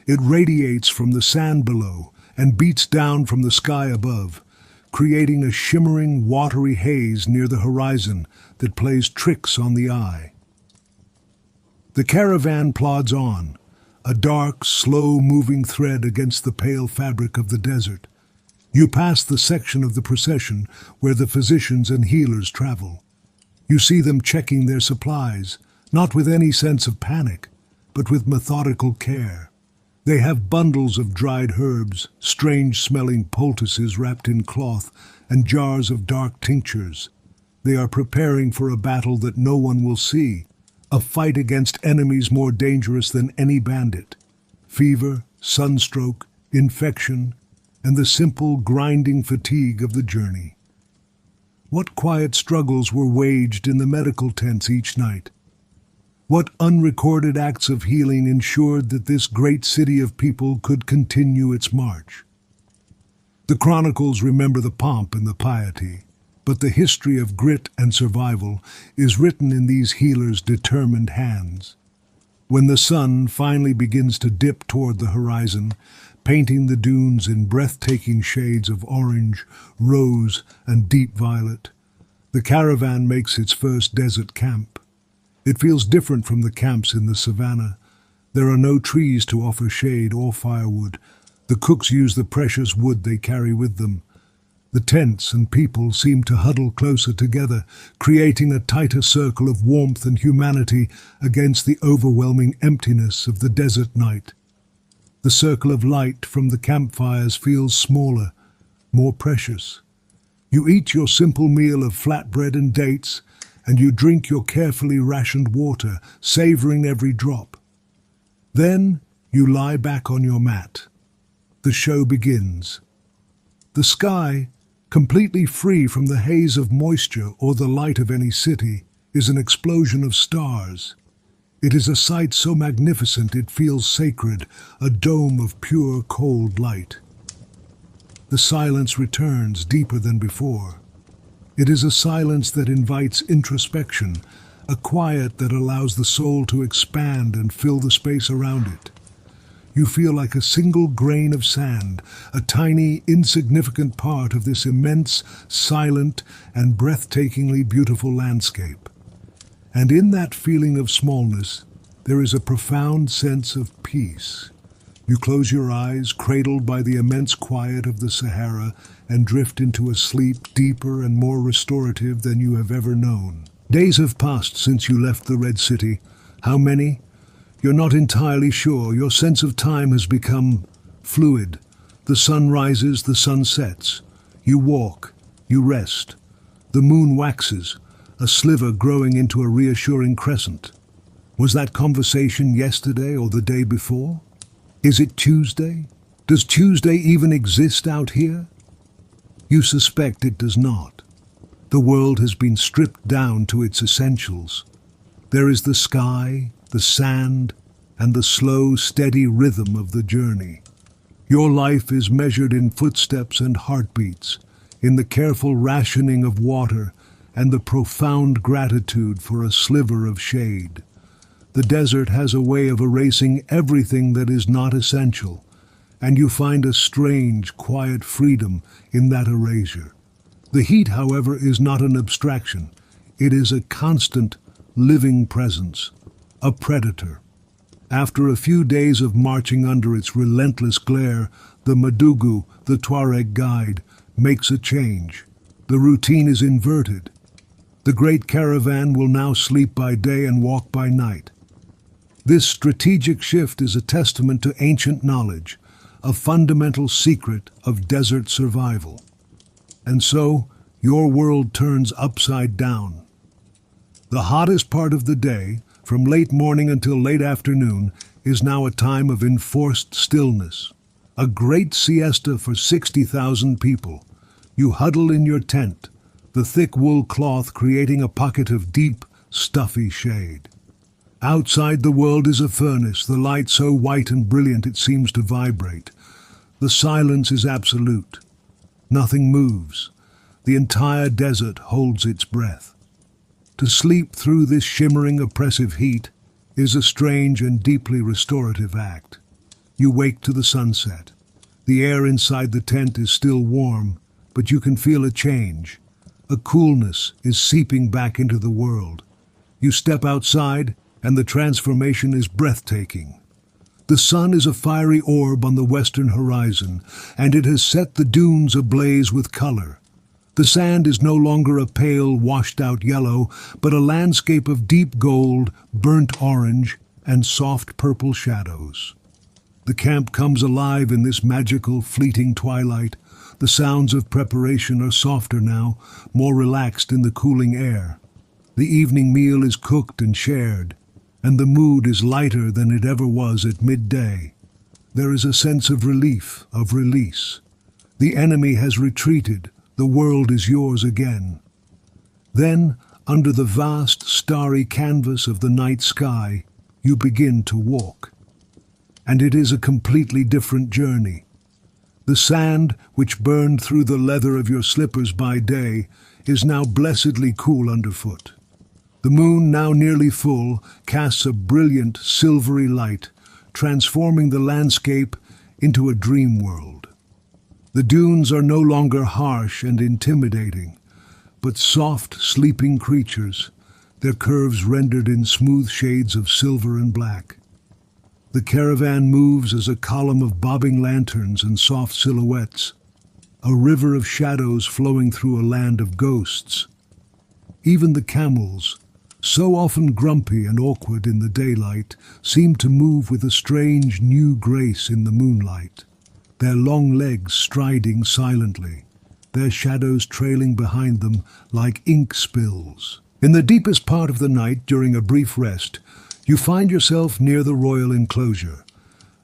[SPEAKER 1] It radiates from the sand below and beats down from the sky above, creating a shimmering, watery haze near the horizon that plays tricks on the eye. The caravan plods on, a dark, slow-moving thread against the pale fabric of the desert. You pass the section of the procession where the physicians and healers travel. You see them checking their supplies, not with any sense of panic, but with methodical care. They have bundles of dried herbs, strange-smelling poultices wrapped in cloth, and jars of dark tinctures. They are preparing for a battle that no one will see, a fight against enemies more dangerous than any bandit. Fever, sunstroke, infection, and the simple grinding fatigue of the journey. What quiet struggles were waged in the medical tents each night? What unrecorded acts of healing ensured that this great city of people could continue its march? The chronicles remember the pomp and the piety, but the history of grit and survival is written in these healers' determined hands. When the sun finally begins to dip toward the horizon, painting the dunes in breathtaking shades of orange, rose, and deep violet, the caravan makes its first desert camp. It feels different from the camps in the savannah. There are no trees to offer shade or firewood. The cooks use the precious wood they carry with them. The tents and people seem to huddle closer together, creating a tighter circle of warmth and humanity against the overwhelming emptiness of the desert night. The circle of light from the campfires feels smaller, more precious. You eat your simple meal of flatbread and dates, and you drink your carefully rationed water, savoring every drop. Then you lie back on your mat. The show begins. The sky, completely free from the haze of moisture or the light of any city, is an explosion of stars. It is a sight so magnificent it feels sacred, a dome of pure, cold light. The silence returns deeper than before. It is a silence that invites introspection, a quiet that allows the soul to expand and fill the space around it. You feel like a single grain of sand, a tiny, insignificant part of this immense, silent, and breathtakingly beautiful landscape. And in that feeling of smallness, there is a profound sense of peace. You close your eyes, cradled by the immense quiet of the Sahara, and drift into a sleep deeper and more restorative than you have ever known. Days have passed since you left the Red City. How many? You're not entirely sure. Your sense of time has become fluid. The sun rises, the sun sets. You walk, you rest. The moon waxes, a sliver growing into a reassuring crescent. Was that conversation yesterday or the day before? Is it Tuesday? Does Tuesday even exist out here? You suspect it does not. The world has been stripped down to its essentials. There is the sky, the sand, and the slow, steady rhythm of the journey. Your life is measured in footsteps and heartbeats, in the careful rationing of water, and the profound gratitude for a sliver of shade. The desert has a way of erasing everything that is not essential, and you find a strange, quiet freedom in that erasure. The heat, however, is not an abstraction. It is a constant, living presence, a predator. After a few days of marching under its relentless glare, the Madugu, the Tuareg guide, makes a change. The routine is inverted. The great caravan will now sleep by day and walk by night. This strategic shift is a testament to ancient knowledge, a fundamental secret of desert survival. And so, your world turns upside down. The hottest part of the day, from late morning until late afternoon, is now a time of enforced stillness. A great siesta for 60,000 people. You huddle in your tent, the thick wool cloth creating a pocket of deep, stuffy shade. Outside the world is a furnace, the light so white and brilliant it seems to vibrate. The silence is absolute. Nothing moves. The entire desert holds its breath. To sleep through this shimmering, oppressive heat is a strange and deeply restorative act. You wake to the sunset. The air inside the tent is still warm, but you can feel a change. A coolness is seeping back into the world. You step outside, and the transformation is breathtaking. The sun is a fiery orb on the western horizon, and it has set the dunes ablaze with color. The sand is no longer a pale, washed-out yellow, but a landscape of deep gold, burnt orange, and soft purple shadows. The camp comes alive in this magical, fleeting twilight. The sounds of preparation are softer now, more relaxed in the cooling air. The evening meal is cooked and shared, and the mood is lighter than it ever was at midday. There is a sense of relief, of release. The enemy has retreated, the world is yours again. Then, under the vast, starry canvas of the night sky, you begin to walk. And it is a completely different journey. The sand, which burned through the leather of your slippers by day, is now blessedly cool underfoot. The moon, now nearly full, casts a brilliant, silvery light, transforming the landscape into a dream world. The dunes are no longer harsh and intimidating, but soft, sleeping creatures, their curves rendered in smooth shades of silver and black. The caravan moves as a column of bobbing lanterns and soft silhouettes, a river of shadows flowing through a land of ghosts. Even the camels, so often grumpy and awkward in the daylight, seem to move with a strange new grace in the moonlight, their long legs striding silently, their shadows trailing behind them like ink spills. In the deepest part of the night, during a brief rest, you find yourself near the royal enclosure.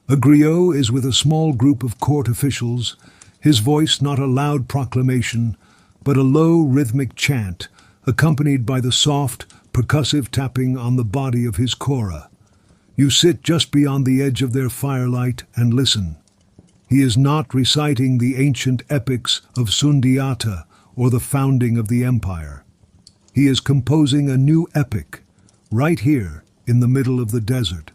[SPEAKER 1] A griot is with a small group of court officials, his voice not a loud proclamation, but a low rhythmic chant, accompanied by the soft, percussive tapping on the body of his kora. You sit just beyond the edge of their firelight and listen. He is not reciting the ancient epics of Sundiata or the founding of the empire. He is composing a new epic, right here in the middle of the desert.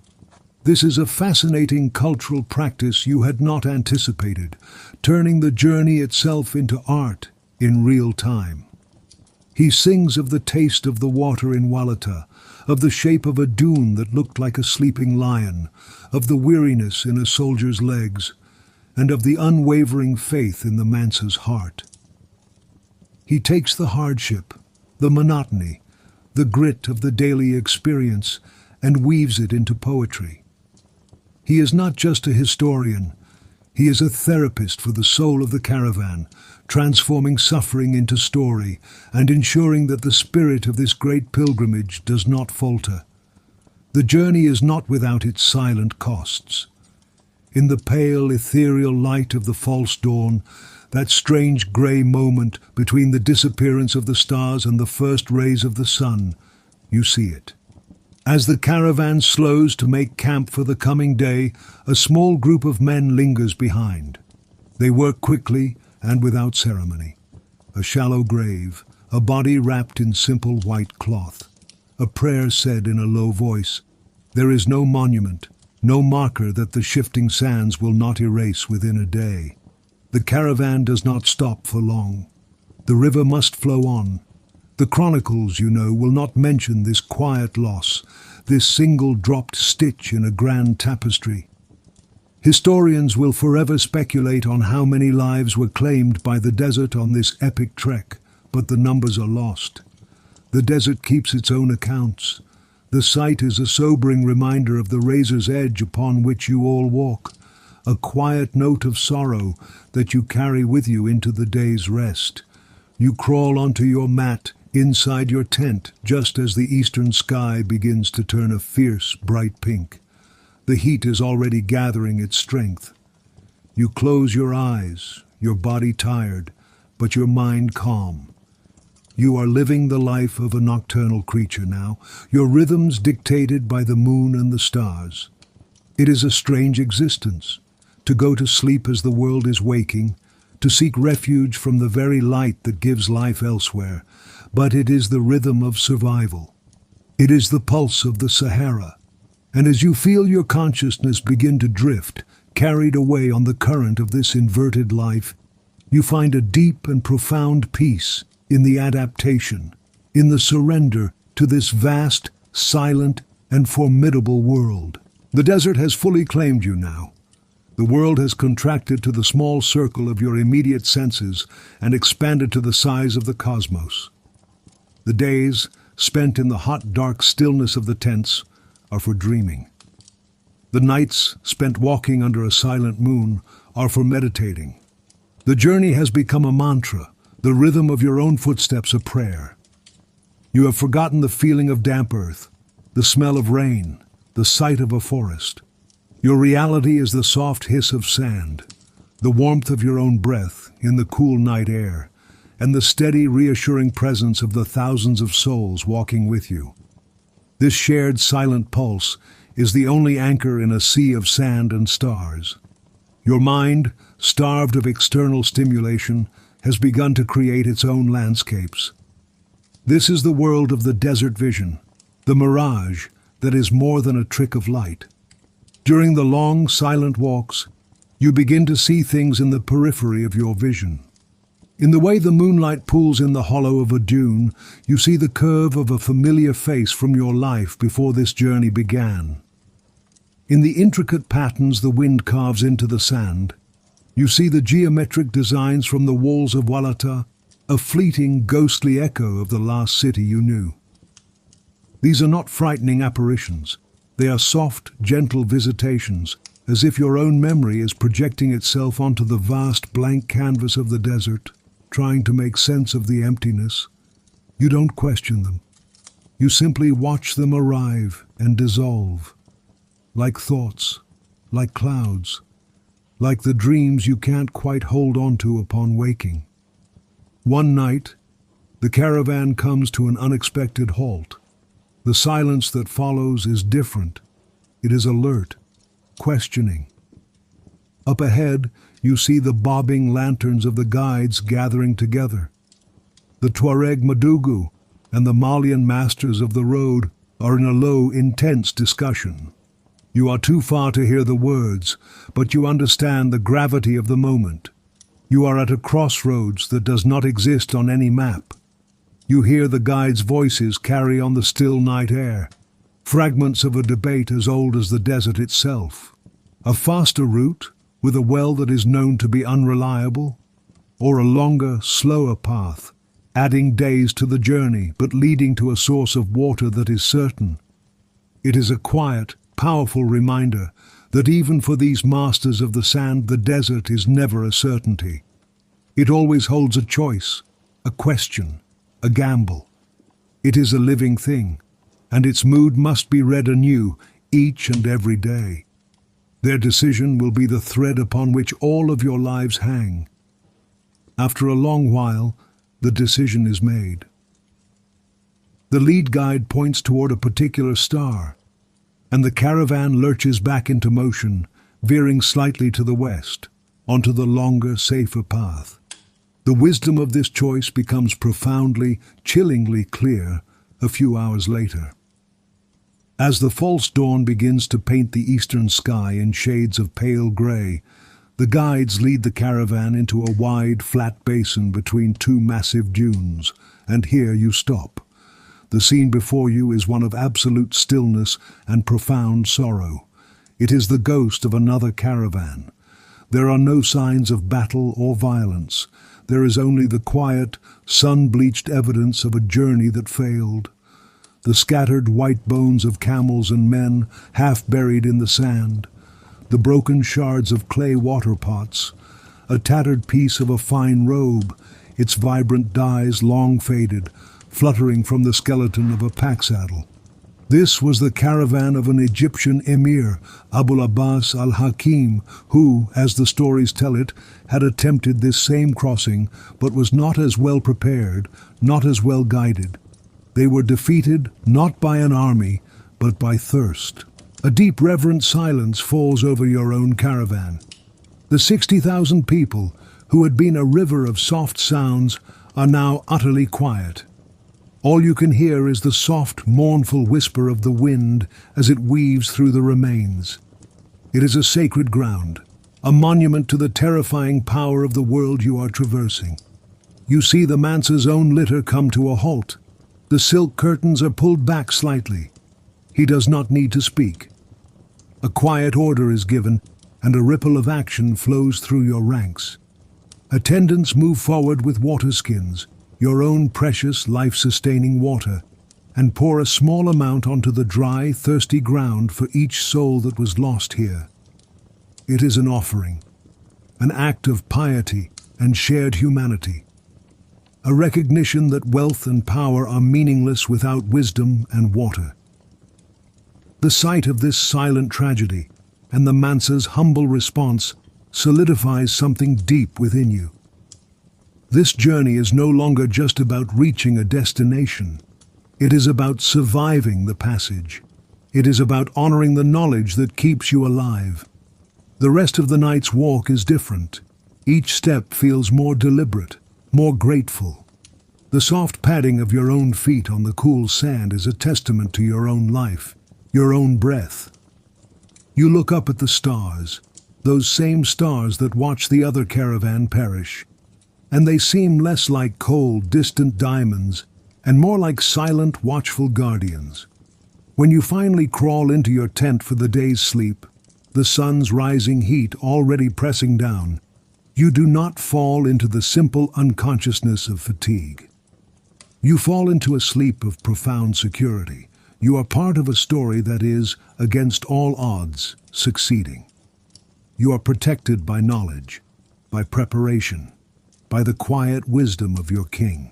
[SPEAKER 1] This is a fascinating cultural practice you had not anticipated, turning the journey itself into art in real time. He sings of the taste of the water in Walata, of the shape of a dune that looked like a sleeping lion, of the weariness in a soldier's legs, and of the unwavering faith in the Mansa's heart. He takes the hardship, the monotony, the grit of the daily experience, and weaves it into poetry. He is not just a historian, he is a therapist for the soul of the caravan, transforming suffering into story and ensuring that the spirit of this great pilgrimage does not falter. The journey is not without its silent costs. In the pale, ethereal light of the false dawn, that strange grey moment between the disappearance of the stars and the first rays of the sun, you see it. As the caravan slows to make camp for the coming day, a small group of men lingers behind. They work quickly and without ceremony. A shallow grave, a body wrapped in simple white cloth. A prayer said in a low voice. There is no monument, no marker that the shifting sands will not erase within a day. The caravan does not stop for long. The river must flow on. The chronicles, you know, will not mention this quiet loss, this single dropped stitch in a grand tapestry. Historians will forever speculate on how many lives were claimed by the desert on this epic trek, but the numbers are lost. The desert keeps its own accounts. The sight is a sobering reminder of the razor's edge upon which you all walk, a quiet note of sorrow that you carry with you into the day's rest. You crawl onto your mat inside your tent just as the eastern sky begins to turn a fierce, bright pink. The heat is already gathering its strength. You close your eyes, your body tired, but your mind calm. You are living the life of a nocturnal creature now, your rhythms dictated by the moon and the stars. It is a strange existence, to go to sleep as the world is waking, to seek refuge from the very light that gives life elsewhere, but it is the rhythm of survival. It is the pulse of the Sahara, and as you feel your consciousness begin to drift, carried away on the current of this inverted life, you find a deep and profound peace in the adaptation, in the surrender to this vast, silent, and formidable world. The desert has fully claimed you now. The world has contracted to the small circle of your immediate senses and expanded to the size of the cosmos. The days, spent in the hot, dark stillness of the tents, are for dreaming. The nights, spent walking under a silent moon, are for meditating. The journey has become a mantra, the rhythm of your own footsteps a prayer. You have forgotten the feeling of damp earth, the smell of rain, the sight of a forest. Your reality is the soft hiss of sand, the warmth of your own breath in the cool night air, and the steady, reassuring presence of the thousands of souls walking with you. This shared silent pulse is the only anchor in a sea of sand and stars. Your mind, starved of external stimulation, has begun to create its own landscapes. This is the world of the desert vision, the mirage that is more than a trick of light. During the long, silent walks, you begin to see things in the periphery of your vision. In the way the moonlight pools in the hollow of a dune, you see the curve of a familiar face from your life before this journey began. In the intricate patterns the wind carves into the sand, you see the geometric designs from the walls of Walata, a fleeting, ghostly echo of the last city you knew. These are not frightening apparitions. They are soft, gentle visitations, as if your own memory is projecting itself onto the vast blank canvas of the desert, trying to make sense of the emptiness. You don't question them. You simply watch them arrive and dissolve, like thoughts, like clouds, like the dreams you can't quite hold on to upon waking. One night, the caravan comes to an unexpected halt. The silence that follows is different. It is alert, questioning. Up ahead, you see the bobbing lanterns of the guides gathering together. The Tuareg Madugu and the Malian masters of the road are in a low, intense discussion. You are too far to hear the words, but you understand the gravity of the moment. You are at a crossroads that does not exist on any map. You hear the guides' voices carry on the still night air, fragments of a debate as old as the desert itself. A faster route, with a well that is known to be unreliable, or a longer, slower path, adding days to the journey but leading to a source of water that is certain. It is a quiet, powerful reminder that even for these masters of the sand, the desert is never a certainty. It always holds a choice, a question, a gamble. It is a living thing, and its mood must be read anew each and every day. Their decision will be the thread upon which all of your lives hang. After a long while, the decision is made. The lead guide points toward a particular star, and the caravan lurches back into motion, veering slightly to the west, onto the longer, safer path. The wisdom of this choice becomes profoundly, chillingly clear a few hours later. As the false dawn begins to paint the eastern sky in shades of pale gray, the guides lead the caravan into a wide, flat basin between two massive dunes, and here you stop. The scene before you is one of absolute stillness and profound sorrow. It is the ghost of another caravan. There are no signs of battle or violence. There is only the quiet, sun-bleached evidence of a journey that failed. The scattered white bones of camels and men, half buried in the sand. The broken shards of clay water pots. A tattered piece of a fine robe, its vibrant dyes long faded, fluttering from the skeleton of a pack saddle. This was the caravan of an Egyptian emir, Abul Abbas al-Hakim, who, as the stories tell it, had attempted this same crossing, but was not as well prepared, not as well guided. They were defeated not by an army, but by thirst. A deep reverent silence falls over your own caravan. The 60,000 people, who had been a river of soft sounds, are now utterly quiet. All you can hear is the soft, mournful whisper of the wind as it weaves through the remains. It is a sacred ground, a monument to the terrifying power of the world you are traversing. You see the Mansa's own litter come to a halt. The silk curtains are pulled back slightly. He does not need to speak. A quiet order is given, and a ripple of action flows through your ranks. Attendants move forward with water skins, your own precious, life-sustaining water, and pour a small amount onto the dry, thirsty ground for each soul that was lost here. It is an offering, an act of piety and shared humanity, a recognition that wealth and power are meaningless without wisdom and water. The sight of this silent tragedy and the Mansa's humble response solidifies something deep within you. This journey is no longer just about reaching a destination. It is about surviving the passage. It is about honoring the knowledge that keeps you alive. The rest of the night's walk is different. Each step feels more deliberate, more grateful. The soft padding of your own feet on the cool sand is a testament to your own life, your own breath. You look up at the stars, those same stars that watch the other caravan perish, and they seem less like cold, distant diamonds and more like silent, watchful guardians. When you finally crawl into your tent for the day's sleep, the sun's rising heat already pressing down, you do not fall into the simple unconsciousness of fatigue. You fall into a sleep of profound security. You are part of a story that is, against all odds, succeeding. You are protected by knowledge, by preparation, by the quiet wisdom of your king.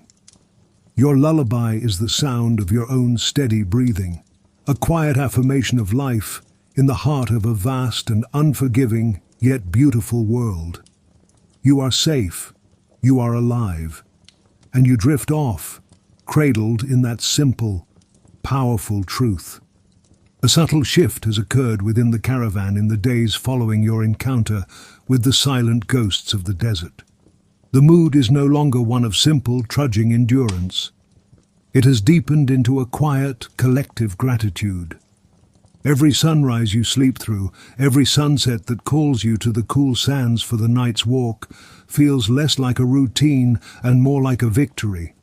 [SPEAKER 1] Your lullaby is the sound of your own steady breathing, a quiet affirmation of life in the heart of a vast and unforgiving yet beautiful world. You are safe, you are alive, and you drift off, cradled in that simple, powerful truth. A subtle shift has occurred within the caravan in the days following your encounter with the silent ghosts of the desert. The mood is no longer one of simple, trudging endurance. It has deepened into a quiet, collective gratitude. Every sunrise you sleep through, every sunset that calls you to the cool sands for the night's walk, feels less like a routine and more like a victory.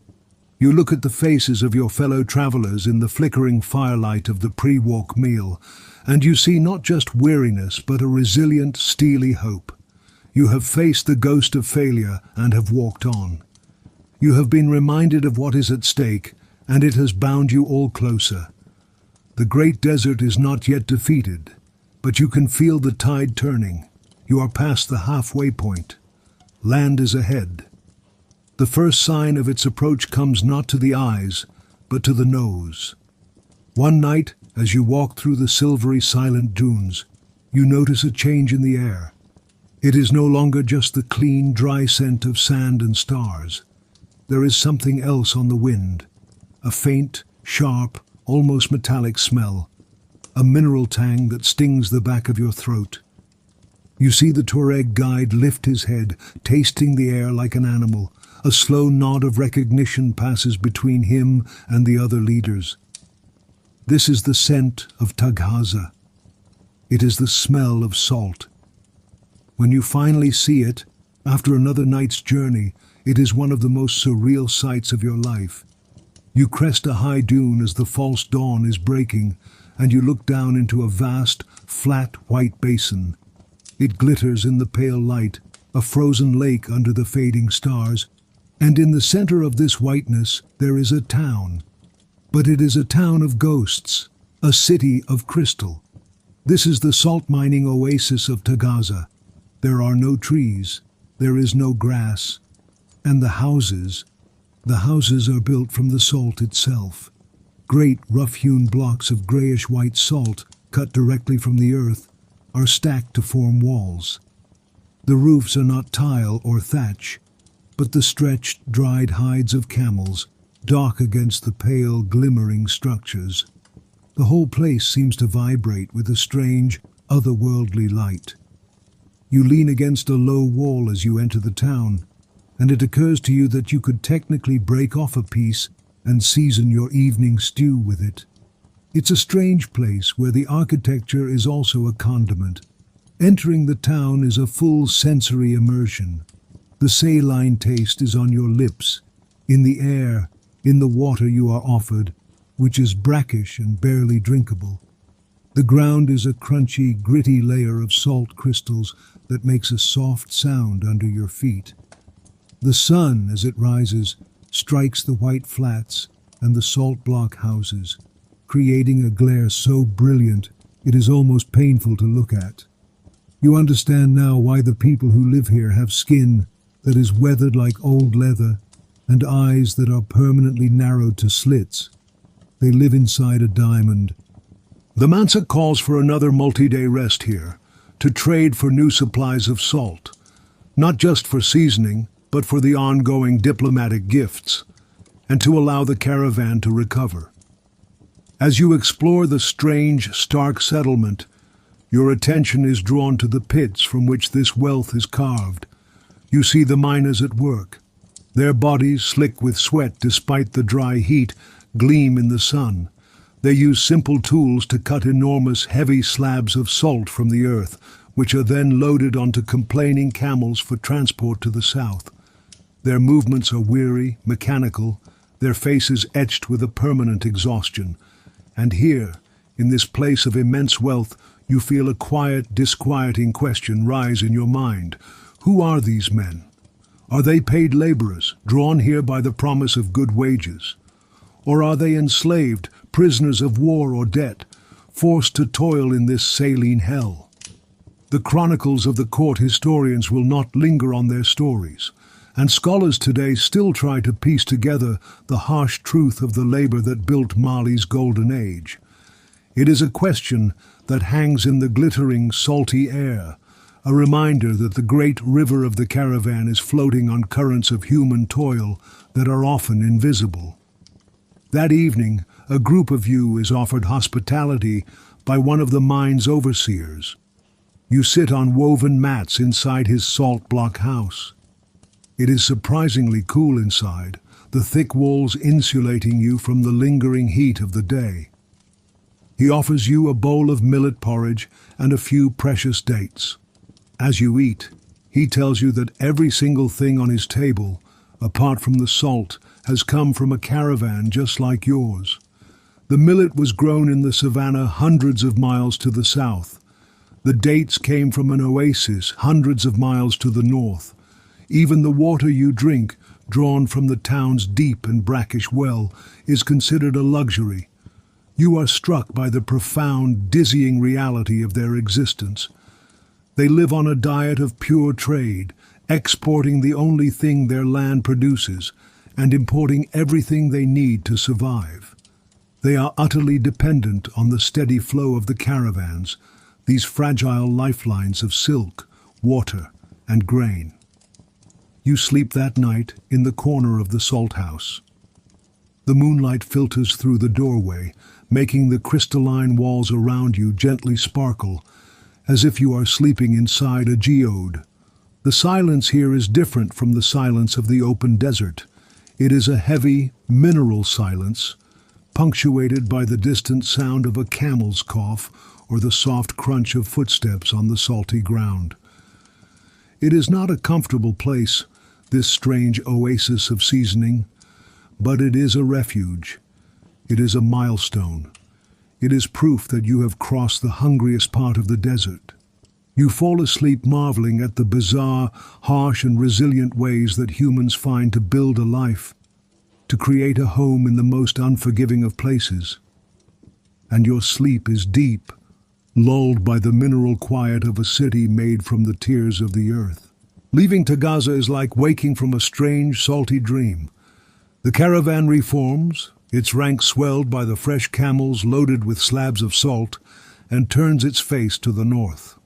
[SPEAKER 1] You look at the faces of your fellow travelers in the flickering firelight of the pre-walk meal, and you see not just weariness but a resilient, steely hope. You have faced the ghost of failure and have walked on. You have been reminded of what is at stake, and it has bound you all closer. The great desert is not yet defeated, but you can feel the tide turning. You are past the halfway point. Land is ahead. The first sign of its approach comes not to the eyes, but to the nose. One night, as you walk through the silvery silent dunes, you notice a change in the air. It is no longer just the clean, dry scent of sand and stars. There is something else on the wind, a faint, sharp, almost metallic smell, a mineral tang that stings the back of your throat. You see the Tuareg guide lift his head, tasting the air like an animal. A slow nod of recognition passes between him and the other leaders. This is the scent of Taghaza. It is the smell of salt. When you finally see it, after another night's journey, it is one of the most surreal sights of your life. You crest a high dune as the false dawn is breaking, and you look down into a vast, flat, white basin. It glitters in the pale light, a frozen lake under the fading stars, and in the center of this whiteness there is a town. But it is a town of ghosts, a city of crystal. This is the salt mining oasis of Taghaza. There are no trees, there is no grass, and the houses are built from the salt itself. Great rough-hewn blocks of grayish-white salt, cut directly from the earth, are stacked to form walls. The roofs are not tile or thatch, but the stretched, dried hides of camels, dark against the pale, glimmering structures. The whole place seems to vibrate with a strange, otherworldly light. You lean against a low wall as you enter the town, and it occurs to you that you could technically break off a piece and season your evening stew with it. It's a strange place where the architecture is also a condiment. Entering the town is a full sensory immersion. The saline taste is on your lips, in the air, in the water you are offered, which is brackish and barely drinkable. The ground is a crunchy, gritty layer of salt crystals that makes a soft sound under your feet. The sun, as it rises, strikes the white flats and the salt block houses, creating a glare so brilliant it is almost painful to look at. You understand now why the people who live here have skin that is weathered like old leather and eyes that are permanently narrowed to slits. They live inside a diamond. The Mansa calls for another multi-day rest here, to trade for new supplies of salt, not just for seasoning, but for the ongoing diplomatic gifts, and to allow the caravan to recover. As you explore the strange, stark settlement, your attention is drawn to the pits from which this wealth is carved. You see the miners at work. Their bodies, slick with sweat despite the dry heat, gleam in the sun. They use simple tools to cut enormous, heavy slabs of salt from the earth, which are then loaded onto complaining camels for transport to the south. Their movements are weary, mechanical, their faces etched with a permanent exhaustion. And here, in this place of immense wealth, you feel a quiet, disquieting question rise in your mind. Who are these men? Are they paid laborers, drawn here by the promise of good wages? Or are they enslaved, prisoners of war or debt, forced to toil in this saline hell? The chronicles of the court historians will not linger on their stories, and scholars today still try to piece together the harsh truth of the labor that built Mali's golden age. It is a question that hangs in the glittering, salty air, a reminder that the great river of the caravan is floating on currents of human toil that are often invisible. That evening, a group of you is offered hospitality by one of the mine's overseers. You sit on woven mats inside his salt block house. It is surprisingly cool inside, the thick walls insulating you from the lingering heat of the day. He offers you a bowl of millet porridge and a few precious dates. As you eat, he tells you that every single thing on his table, apart from the salt, has come from a caravan just like yours. The millet was grown in the savannah hundreds of miles to the south. The dates came from an oasis hundreds of miles to the north. Even the water you drink, drawn from the town's deep and brackish well, is considered a luxury. You are struck by the profound, dizzying reality of their existence. They live on a diet of pure trade, exporting the only thing their land produces, and importing everything they need to survive. They are utterly dependent on the steady flow of the caravans, these fragile lifelines of silk, water, and grain. You sleep that night in the corner of the salt house. The moonlight filters through the doorway, making the crystalline walls around you gently sparkle, as if you are sleeping inside a geode. The silence here is different from the silence of the open desert. It is a heavy, mineral silence, punctuated by the distant sound of a camel's cough or the soft crunch of footsteps on the salty ground. It is not a comfortable place, this strange oasis of seasoning, but it is a refuge. It is a milestone. It is proof that you have crossed the hungriest part of the desert. You fall asleep marveling at the bizarre, harsh and resilient ways that humans find to build a life, to create a home in the most unforgiving of places. And your sleep is deep, lulled by the mineral quiet of a city made from the tears of the earth. Leaving Taghaza is like waking from a strange, salty dream. The caravan reforms, its ranks swelled by the fresh camels loaded with slabs of salt, and turns its face to the north.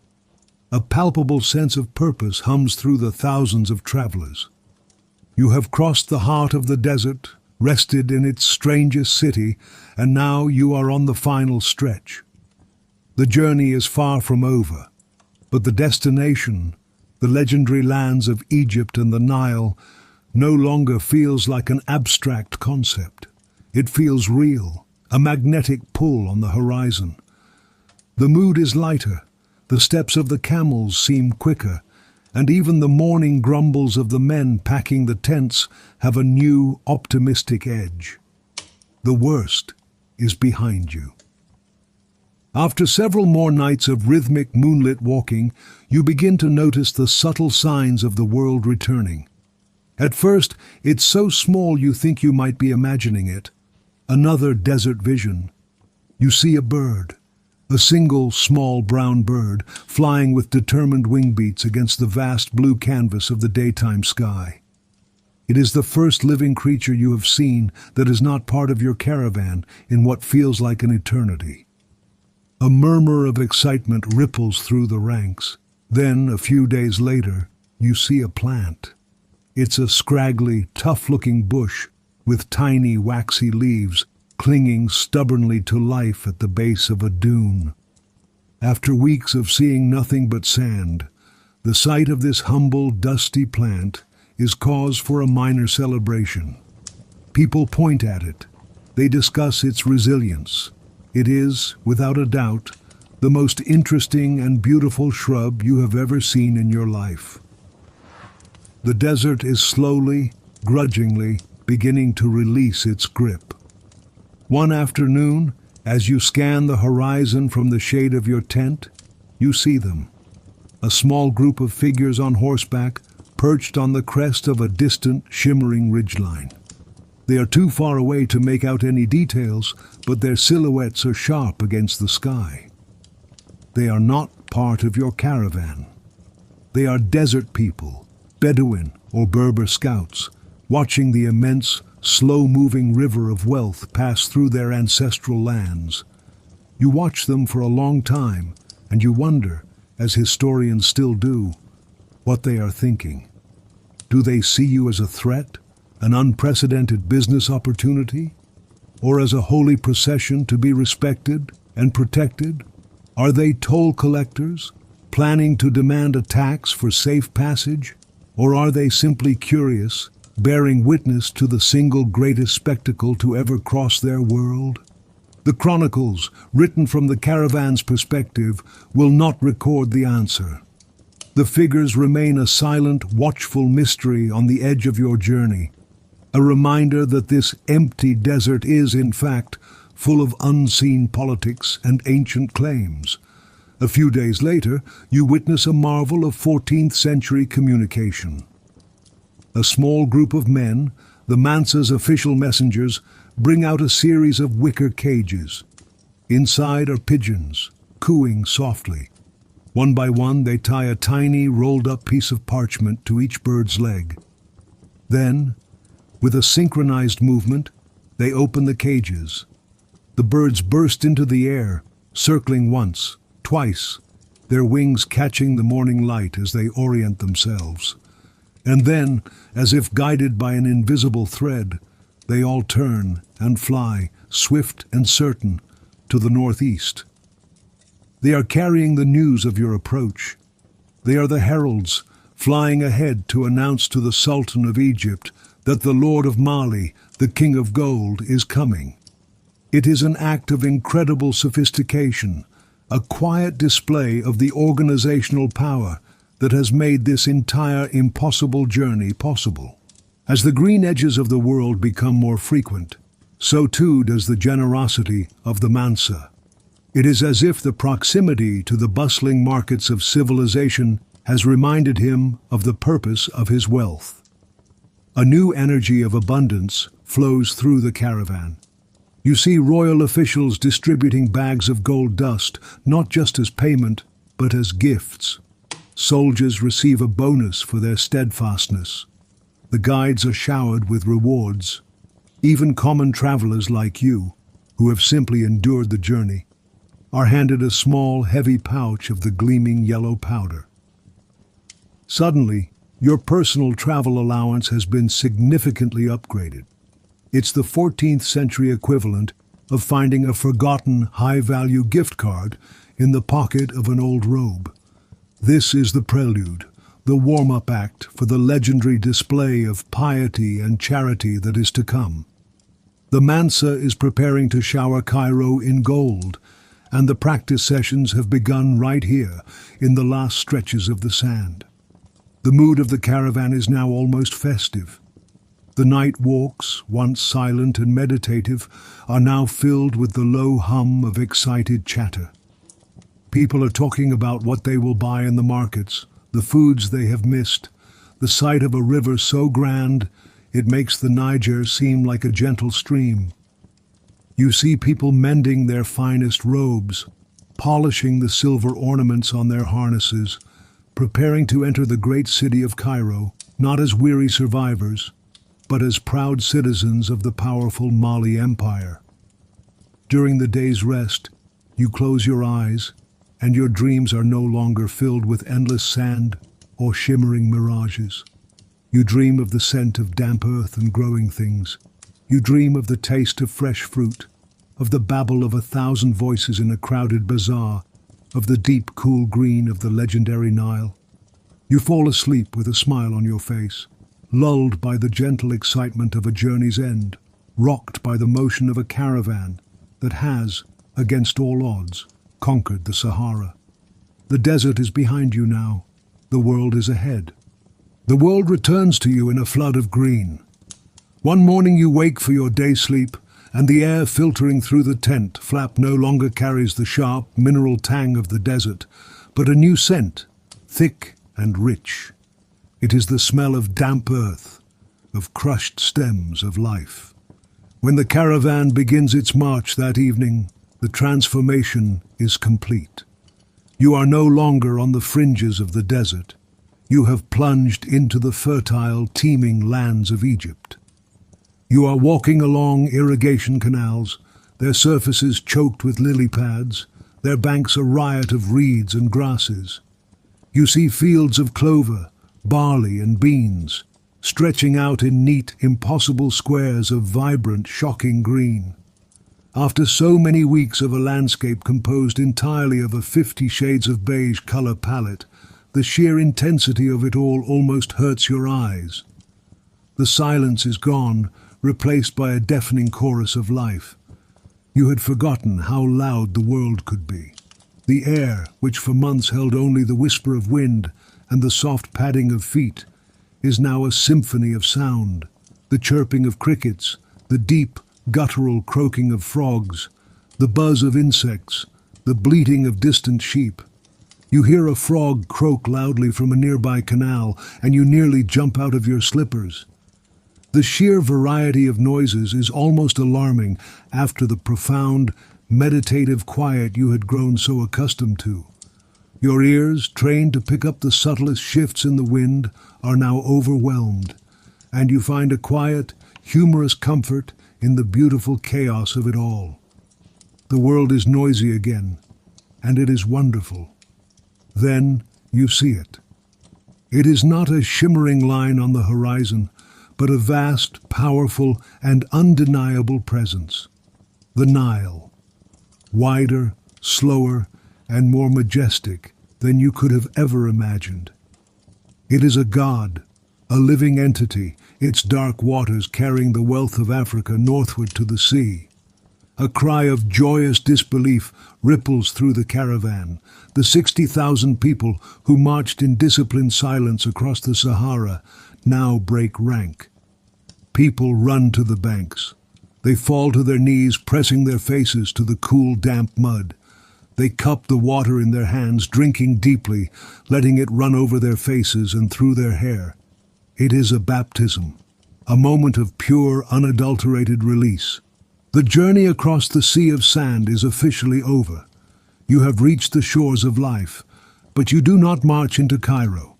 [SPEAKER 1] A palpable sense of purpose hums through the thousands of travelers. You have crossed the heart of the desert, rested in its strangest city, and now you are on the final stretch. The journey is far from over, but the destination, the legendary lands of Egypt and the Nile, no longer feels like an abstract concept. It feels real, a magnetic pull on the horizon. The mood is lighter, the steps of the camels seem quicker, and even the morning grumbles of the men packing the tents have a new, optimistic edge. The worst is behind you. After several more nights of rhythmic moonlit walking, you begin to notice the subtle signs of the world returning. At first, it's so small you think you might be imagining it. Another desert vision. You see a bird, a single small brown bird, flying with determined wing beats against the vast blue canvas of the daytime sky. It is the first living creature you have seen that is not part of your caravan in what feels like an eternity. A murmur of excitement ripples through the ranks. Then, a few days later, you see a plant. It's a scraggly, tough-looking bush with tiny, waxy leaves clinging stubbornly to life at the base of a dune. After weeks of seeing nothing but sand, the sight of this humble, dusty plant is cause for a minor celebration. People point at it. They discuss its resilience. It is, without a doubt, the most interesting and beautiful shrub you have ever seen in your life. The desert is slowly, grudgingly, beginning to release its grip. One afternoon, as you scan the horizon from the shade of your tent, you see them. A small group of figures on horseback, perched on the crest of a distant, shimmering ridgeline. They are too far away to make out any details, but their silhouettes are sharp against the sky. They are not part of your caravan. They are desert people, Bedouin or Berber scouts, watching the immense, slow-moving river of wealth pass through their ancestral lands. You watch them for a long time, and you wonder, as historians still do, what they are thinking. Do they see you as a threat, an unprecedented business opportunity, or as a holy procession to be respected and protected? Are they toll collectors, planning to demand a tax for safe passage, or are they simply curious, bearing witness to the single greatest spectacle to ever cross their world? The chronicles, written from the caravan's perspective, will not record the answer. The figures remain a silent, watchful mystery on the edge of your journey, a reminder that this empty desert is, in fact, full of unseen politics and ancient claims. A few days later, you witness a marvel of 14th century communication. A small group of men, the Mansa's official messengers, bring out a series of wicker cages. Inside are pigeons, cooing softly. One by one, they tie a tiny, rolled-up piece of parchment to each bird's leg. Then, with a synchronized movement, they open the cages. The birds burst into the air, circling once, twice, their wings catching the morning light as they orient themselves. And then, as if guided by an invisible thread, they all turn and fly, swift and certain, to the northeast. They are carrying the news of your approach. They are the heralds, flying ahead to announce to the Sultan of Egypt that the Lord of Mali, the King of Gold, is coming. It is an act of incredible sophistication, a quiet display of the organizational power that has made this entire impossible journey possible. As the green edges of the world become more frequent, so too does the generosity of the Mansa. It is as if the proximity to the bustling markets of civilization has reminded him of the purpose of his wealth. A new energy of abundance flows through the caravan. You see royal officials distributing bags of gold dust, not just as payment, but as gifts. Soldiers receive a bonus for their steadfastness. The guides are showered with rewards. Even common travelers like you, who have simply endured the journey, are handed a small, heavy pouch of the gleaming yellow powder. Suddenly, your personal travel allowance has been significantly upgraded. It's the 14th century equivalent of finding a forgotten high-value gift card in the pocket of an old robe. This is the prelude, the warm-up act for the legendary display of piety and charity that is to come. The Mansa is preparing to shower Cairo in gold, and the practice sessions have begun right here in the last stretches of the sand. The mood of the caravan is now almost festive. The night walks, once silent and meditative, are now filled with the low hum of excited chatter. People are talking about what they will buy in the markets, the foods they have missed, the sight of a river so grand it makes the Niger seem like a gentle stream. You see people mending their finest robes, polishing the silver ornaments on their harnesses, preparing to enter the great city of Cairo, not as weary survivors, but as proud citizens of the powerful Mali Empire. During the day's rest, you close your eyes, and your dreams are no longer filled with endless sand or shimmering mirages. You dream of the scent of damp earth and growing things. You dream of the taste of fresh fruit, of the babble of 1,000 voices in a crowded bazaar, of the deep, cool green of the legendary Nile. You fall asleep with a smile on your face, lulled by the gentle excitement of a journey's end, rocked by the motion of a caravan that has, against all odds, conquered the Sahara. The desert is behind you now. The world is ahead. The world returns to you in a flood of green. One morning you wake for your day sleep, and the air filtering through the tent flap no longer carries the sharp, mineral tang of the desert, but a new scent, thick and rich. It is the smell of damp earth, of crushed stems of life. When the caravan begins its march that evening, the transformation is complete. You are no longer on the fringes of the desert. You have plunged into the fertile, teeming lands of Egypt. You are walking along irrigation canals, their surfaces choked with lily pads, their banks a riot of reeds and grasses. You see fields of clover, barley and beans, stretching out in neat, impossible squares of vibrant, shocking green. After so many weeks of a landscape composed entirely of a 50 shades of beige color palette, the sheer intensity of it all almost hurts your eyes. The silence is gone, replaced by a deafening chorus of life. You had forgotten how loud the world could be. The air, which for months held only the whisper of wind and the soft padding of feet, is now a symphony of sound. The chirping of crickets, the deep, guttural croaking of frogs, the buzz of insects, the bleating of distant sheep. You hear a frog croak loudly from a nearby canal, and you nearly jump out of your slippers. The sheer variety of noises is almost alarming after the profound, meditative quiet you had grown so accustomed to. Your ears, trained to pick up the subtlest shifts in the wind, are now overwhelmed, and you find a quiet, humorous comfort in the beautiful chaos of it all. The world is noisy again, and it is wonderful. Then you see it. It is not a shimmering line on the horizon, but a vast, powerful, and undeniable presence. The Nile, wider, slower, and more majestic than you could have ever imagined. It is a god, a living entity, its dark waters carrying the wealth of Africa northward to the sea. A cry of joyous disbelief ripples through the caravan. The 60,000 people who marched in disciplined silence across the Sahara now break rank. People run to the banks. They fall to their knees, pressing their faces to the cool, damp mud. They cup the water in their hands, drinking deeply, letting it run over their faces and through their hair. It is a baptism, a moment of pure, unadulterated release. The journey across the sea of sand is officially over. You have reached the shores of life, but you do not march into Cairo.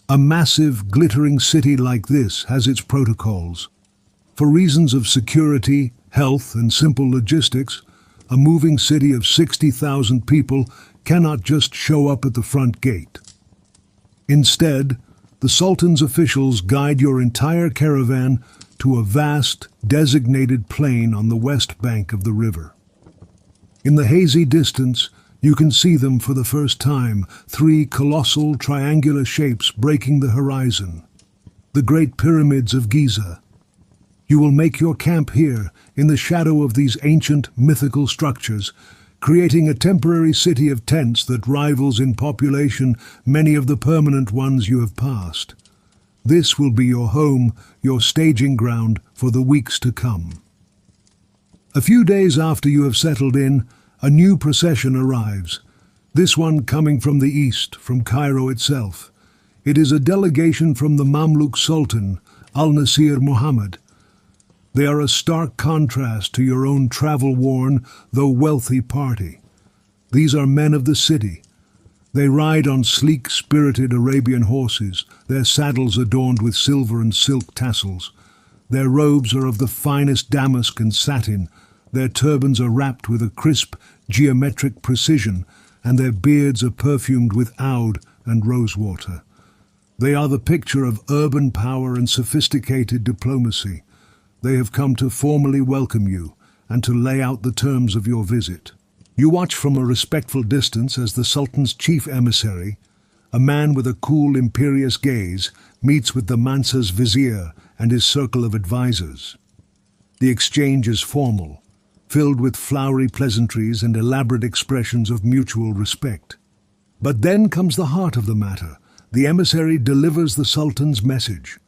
[SPEAKER 1] A massive, glittering city like this has its protocols. For reasons of security, health, and simple logistics, a moving city of 60,000 people cannot just show up at the front gate. Instead, the Sultan's officials guide your entire caravan to a vast, designated plain on the west bank of the river. In the hazy distance, you can see them for the first time, three colossal triangular shapes breaking the horizon. The Great Pyramids of Giza. You will make your camp here, in the shadow of these ancient, mythical structures, creating a temporary city of tents that rivals in population many of the permanent ones you have passed. This will be your home, your staging ground for the weeks to come. A few days after you have settled in, a new procession arrives, this one coming from the east, from Cairo itself. It is a delegation from the Mamluk Sultan, Al-Nasir Muhammad. They are a stark contrast to your own travel-worn, though wealthy party. These are men of the city. They ride on sleek, spirited Arabian horses, their saddles adorned with silver and silk tassels. Their robes are of the finest damask and satin, their turbans are wrapped with a crisp, geometric precision, and their beards are perfumed with oud and rosewater. They are the picture of urban power and sophisticated diplomacy. They have come to formally welcome you and to lay out the terms of your visit. You watch from a respectful distance as the Sultan's chief emissary, a man with a cool, imperious gaze, meets with the Mansa's vizier and his circle of advisors. The exchange is formal, filled with flowery pleasantries and elaborate expressions of mutual respect. But then comes the heart of the matter. The emissary delivers the Sultan's message.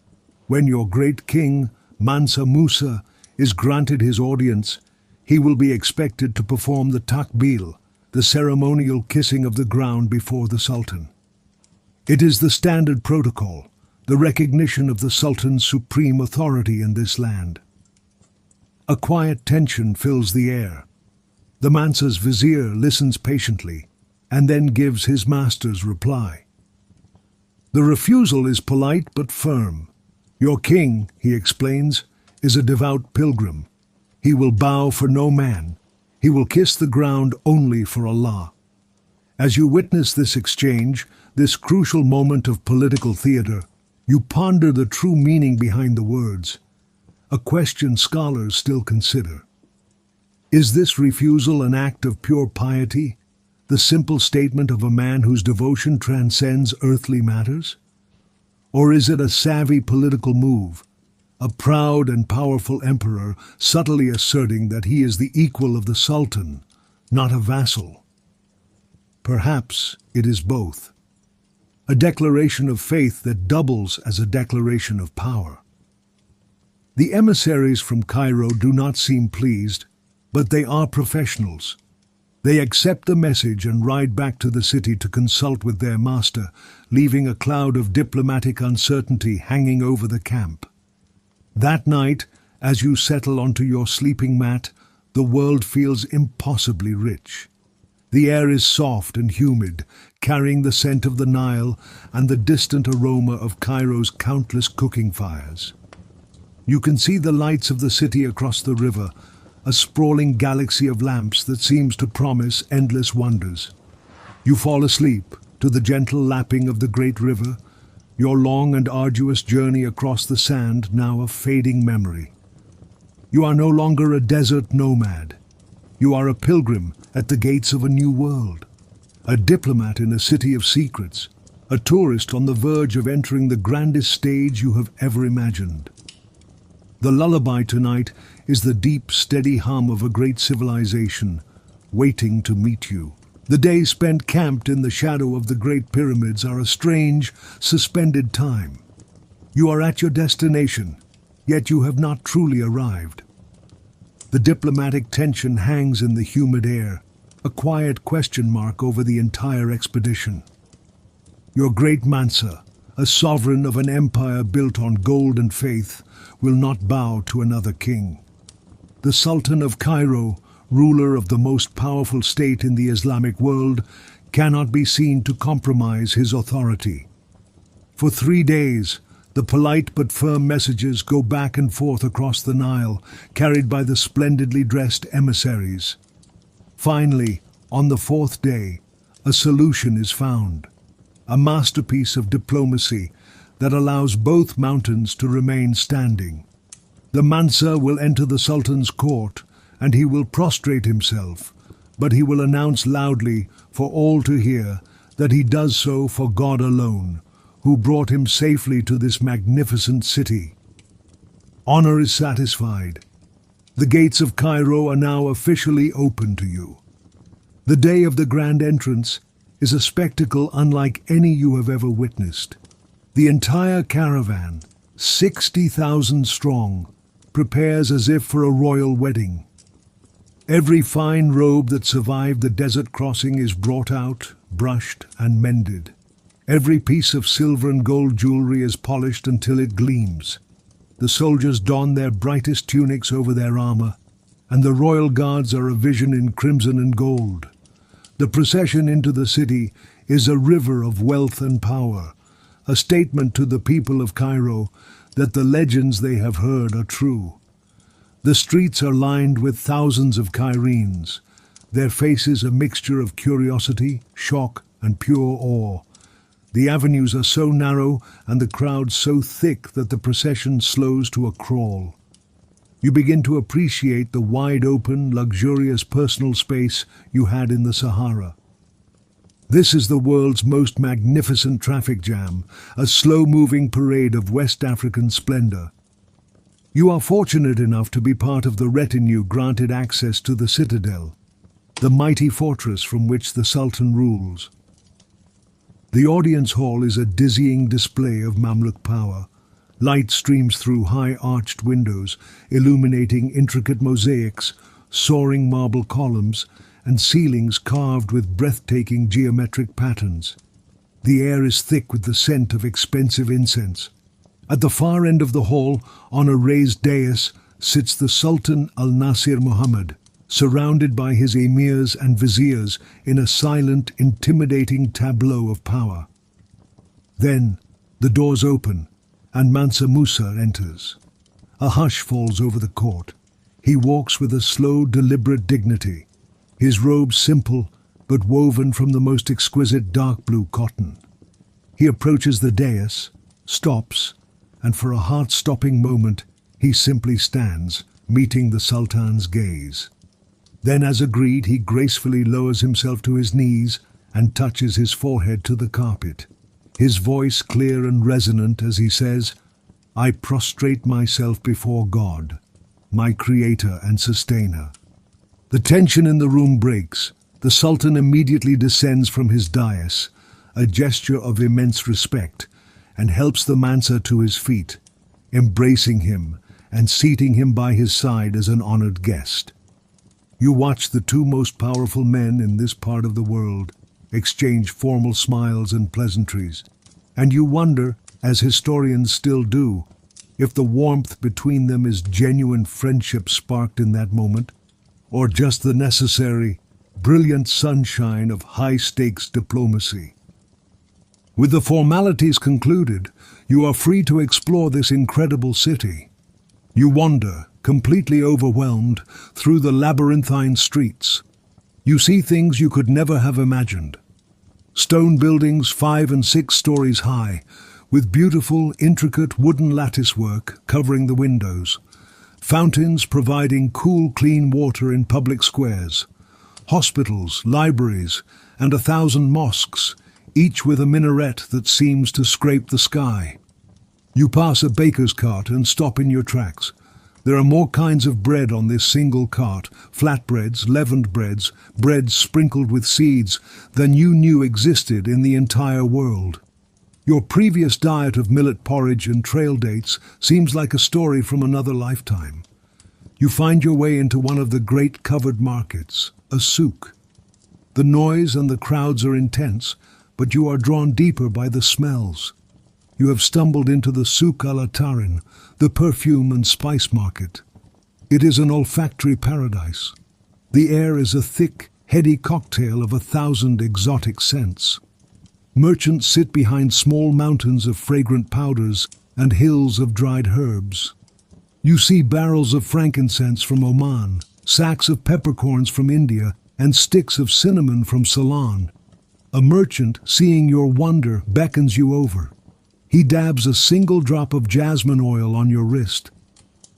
[SPEAKER 1] When your great king, Mansa Musa, is granted his audience, he will be expected to perform the takbil, the ceremonial kissing of the ground before the Sultan. It is the standard protocol, the recognition of the Sultan's supreme authority in this land. A quiet tension fills the air. The Mansa's vizier listens patiently and then gives his master's reply. The refusal is polite but firm. Your king, he explains, is a devout pilgrim. He will bow for no man. He will kiss the ground only for Allah. As you witness this exchange, this crucial moment of political theater, you ponder the true meaning behind the words, a question scholars still consider. Is this refusal an act of pure piety, the simple statement of a man whose devotion transcends earthly matters? Or is it a savvy political move, a proud and powerful emperor subtly asserting that he is the equal of the Sultan, not a vassal? Perhaps it is both. A declaration of faith that doubles as a declaration of power. The emissaries from Cairo do not seem pleased, but they are professionals. They accept the message and ride back to the city to consult with their master, leaving a cloud of diplomatic uncertainty hanging over the camp. That night, as you settle onto your sleeping mat, the world feels impossibly rich. The air is soft and humid, carrying the scent of the Nile and the distant aroma of Cairo's countless cooking fires. You can see the lights of the city across the river, a sprawling galaxy of lamps that seems to promise endless wonders. You fall asleep to the gentle lapping of the great river, your long and arduous journey across the sand now a fading memory. You are no longer a desert nomad. You are a pilgrim at the gates of a new world, a diplomat in a city of secrets, a tourist on the verge of entering the grandest stage you have ever imagined. The lullaby tonight is the deep, steady hum of a great civilization, waiting to meet you. The days spent camped in the shadow of the Great Pyramids are a strange, suspended time. You are at your destination, yet you have not truly arrived. The diplomatic tension hangs in the humid air, a quiet question mark over the entire expedition. Your great Mansa, a sovereign of an empire built on gold and faith, will not bow to another king. The Sultan of Cairo, ruler of the most powerful state in the Islamic world, cannot be seen to compromise his authority. For 3 days, The polite but firm messages go back and forth across the Nile, carried by the splendidly dressed emissaries. Finally, on the fourth day, a solution is found. A masterpiece of diplomacy that allows both mountains to remain standing. The Mansa will enter the Sultan's court, and he will prostrate himself, but he will announce loudly for all to hear that he does so for God alone, who brought him safely to this magnificent city. Honor is satisfied. The gates of Cairo are now officially open to you. The day of the grand entrance is a spectacle unlike any you have ever witnessed. The entire caravan, 60,000 strong, prepares as if for a royal wedding. Every fine robe that survived the desert crossing is brought out, brushed, and mended. Every piece of silver and gold jewelry is polished until it gleams. The soldiers don their brightest tunics over their armor, and the royal guards are a vision in crimson and gold. The procession into the city is a river of wealth and power, a statement to the people of Cairo that the legends they have heard are true. The streets are lined with thousands of Cairenes, their faces a mixture of curiosity, shock, and pure awe. The avenues are so narrow and the crowd so thick that the procession slows to a crawl. You begin to appreciate the wide-open, luxurious personal space you had in the Sahara. This is the world's most magnificent traffic jam, a slow-moving parade of West African splendor. You are fortunate enough to be part of the retinue granted access to the citadel, the mighty fortress from which the Sultan rules. The audience hall is a dizzying display of Mamluk power. Light streams through high-arched windows, illuminating intricate mosaics, soaring marble columns, and ceilings carved with breathtaking geometric patterns. The air is thick with the scent of expensive incense. At the far end of the hall, on a raised dais, sits the Sultan Al-Nasir Muhammad, surrounded by his emirs and viziers in a silent, intimidating tableau of power. Then, the doors open, and Mansa Musa enters. A hush falls over the court. He walks with a slow, deliberate dignity, his robe simple but woven from the most exquisite dark blue cotton. He approaches the dais, stops, and for a heart-stopping moment, he simply stands, meeting the Sultan's gaze. Then, as agreed, he gracefully lowers himself to his knees and touches his forehead to the carpet. His voice clear and resonant as he says, "I prostrate myself before God, my creator and sustainer." The tension in the room breaks. The Sultan immediately descends from his dais, a gesture of immense respect, and helps the Mansa to his feet, embracing him and seating him by his side as an honored guest. You watch the two most powerful men in this part of the world exchange formal smiles and pleasantries, and you wonder, as historians still do, if the warmth between them is genuine friendship sparked in that moment, or just the necessary, brilliant sunshine of high-stakes diplomacy. With the formalities concluded, you are free to explore this incredible city. You wander, completely overwhelmed, through the labyrinthine streets. You see things you could never have imagined. Stone buildings 5 and 6 stories high, with beautiful, intricate wooden latticework covering the windows. Fountains providing cool, clean water in public squares. Hospitals, libraries, and 1,000 mosques, each with a minaret that seems to scrape the sky. You pass a baker's cart and stop in your tracks. There are more kinds of bread on this single cart, flatbreads, leavened breads, breads sprinkled with seeds, than you knew existed in the entire world. Your previous diet of millet porridge and trail dates seems like a story from another lifetime. You find your way into one of the great covered markets, a souk. The noise and the crowds are intense, but you are drawn deeper by the smells. You have stumbled into the souk al-Atarin, the perfume and spice market. It is an olfactory paradise. The air is a thick, heady cocktail of 1,000 exotic scents. Merchants sit behind small mountains of fragrant powders, and hills of dried herbs. You see barrels of frankincense from Oman, sacks of peppercorns from India, and sticks of cinnamon from Ceylon. A merchant, seeing your wonder, beckons you over. He dabs a single drop of jasmine oil on your wrist.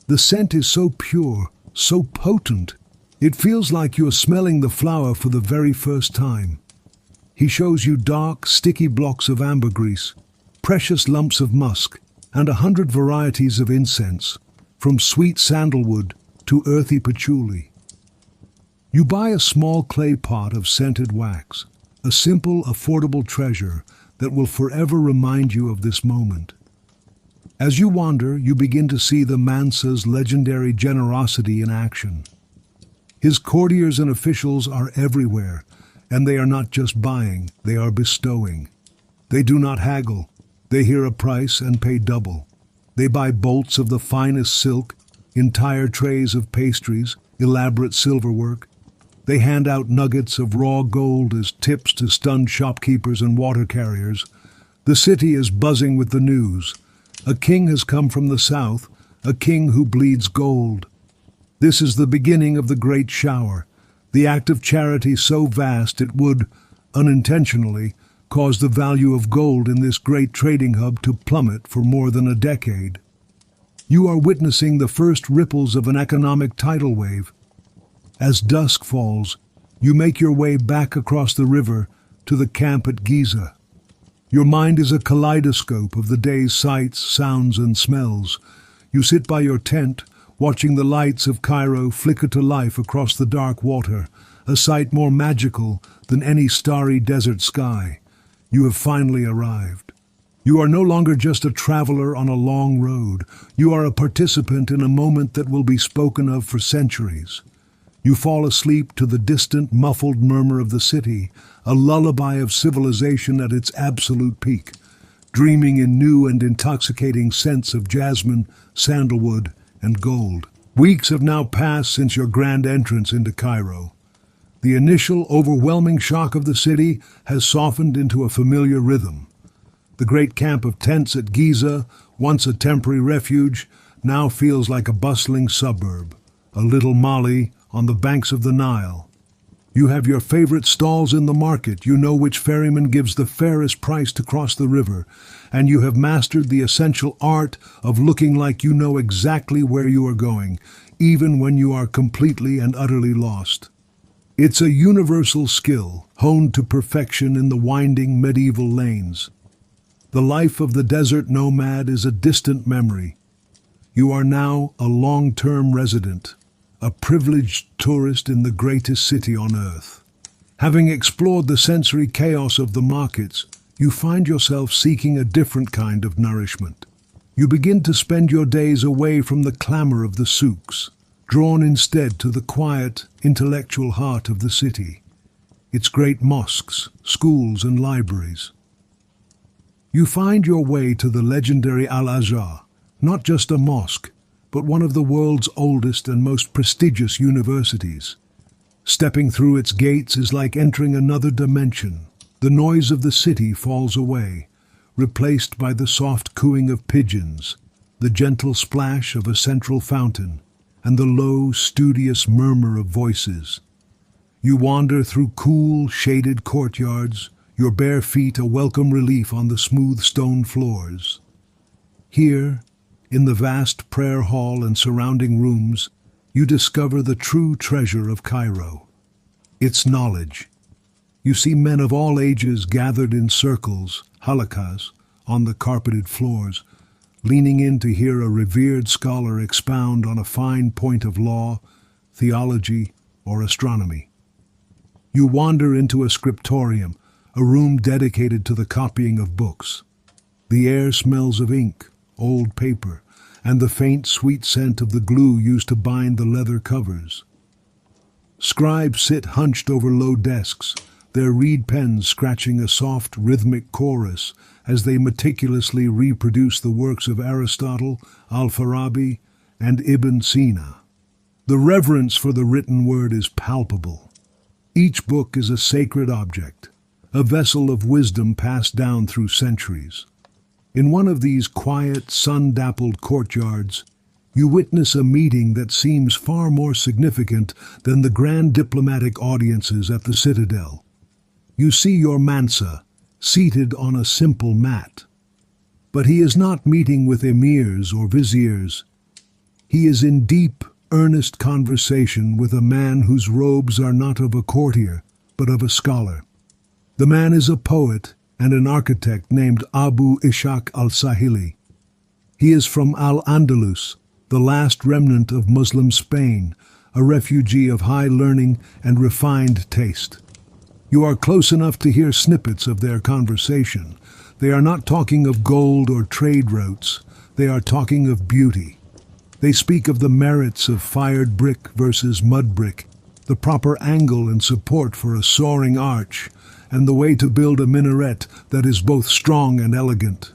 [SPEAKER 1] The scent is so pure, so potent, it feels like you're smelling the flower for the very first time. He shows you dark, sticky blocks of ambergris, precious lumps of musk, and 100 varieties of incense, from sweet sandalwood to earthy patchouli. You buy a small clay pot of scented wax, a simple, affordable treasure that will forever remind you of this moment. As you wander, you begin to see the Mansa's legendary generosity in action. His courtiers and officials are everywhere, and they are not just buying, they are bestowing. They do not haggle. They hear a price and pay double. They buy bolts of the finest silk, entire trays of pastries, elaborate silverwork. They hand out nuggets of raw gold as tips to stunned shopkeepers and water carriers. The city is buzzing with the news. A king has come from the south, a king who bleeds gold. This is the beginning of the great shower, the act of charity so vast it would, unintentionally, cause the value of gold in this great trading hub to plummet for more than a decade. You are witnessing the first ripples of an economic tidal wave. As dusk falls, you make your way back across the river to the camp at Giza. Your mind is a kaleidoscope of the day's sights, sounds, and smells. You sit by your tent, watching the lights of Cairo flicker to life across the dark water, a sight more magical than any starry desert sky. You have finally arrived. You are no longer just a traveler on a long road. You are a participant in a moment that will be spoken of for centuries. You fall asleep to the distant, muffled murmur of the city, a lullaby of civilization at its absolute peak, dreaming in new and intoxicating scents of jasmine, sandalwood, and gold. Weeks have now passed since your grand entrance into Cairo. The initial, overwhelming shock of the city has softened into a familiar rhythm. The great camp of tents at Giza, once a temporary refuge, now feels like a bustling suburb, a little Mali on the banks of the Nile. You have your favorite stalls in the market, you know which ferryman gives the fairest price to cross the river, and you have mastered the essential art of looking like you know exactly where you are going, even when you are completely and utterly lost. It's a universal skill, honed to perfection in the winding medieval lanes. The life of the desert nomad is a distant memory. You are now a long-term resident, a privileged tourist in the greatest city on earth. Having explored the sensory chaos of the markets, you find yourself seeking a different kind of nourishment. You begin to spend your days away from the clamor of the souks, drawn instead to the quiet, intellectual heart of the city, its great mosques, schools, and libraries. You find your way to the legendary Al-Azhar, not just a mosque, but one of the world's oldest and most prestigious universities. Stepping through its gates is like entering another dimension. The noise of the city falls away, replaced by the soft cooing of pigeons, the gentle splash of a central fountain, and the low, studious murmur of voices. You wander through cool, shaded courtyards, your bare feet a welcome relief on the smooth stone floors. Here, in the vast prayer hall and surrounding rooms, you discover the true treasure of Cairo, its knowledge. You see men of all ages gathered in circles, halakas, on the carpeted floors, leaning in to hear a revered scholar expound on a fine point of law, theology, or astronomy. You wander into a scriptorium, a room dedicated to the copying of books. The air smells of ink, old paper, and the faint, sweet scent of the glue used to bind the leather covers. Scribes sit hunched over low desks, their reed pens scratching a soft, rhythmic chorus as they meticulously reproduce the works of Aristotle, Al-Farabi, and Ibn Sina. The reverence for the written word is palpable. Each book is a sacred object, a vessel of wisdom passed down through centuries. In one of these quiet, sun-dappled courtyards, you witness a meeting that seems far more significant than the grand diplomatic audiences at the citadel. You see your Mansa, seated on a simple mat. But he is not meeting with emirs or viziers. He is in deep, earnest conversation with a man whose robes are not of a courtier, but of a scholar. The man is a poet and an architect named Abu Ishaq al-Sahili. He is from Al-Andalus, the last remnant of Muslim Spain, a refugee of high learning and refined taste. You are close enough to hear snippets of their conversation. They are not talking of gold or trade routes. They are talking of beauty. They speak of the merits of fired brick versus mud brick, the proper angle and support for a soaring arch, and the way to build a minaret that is both strong and elegant.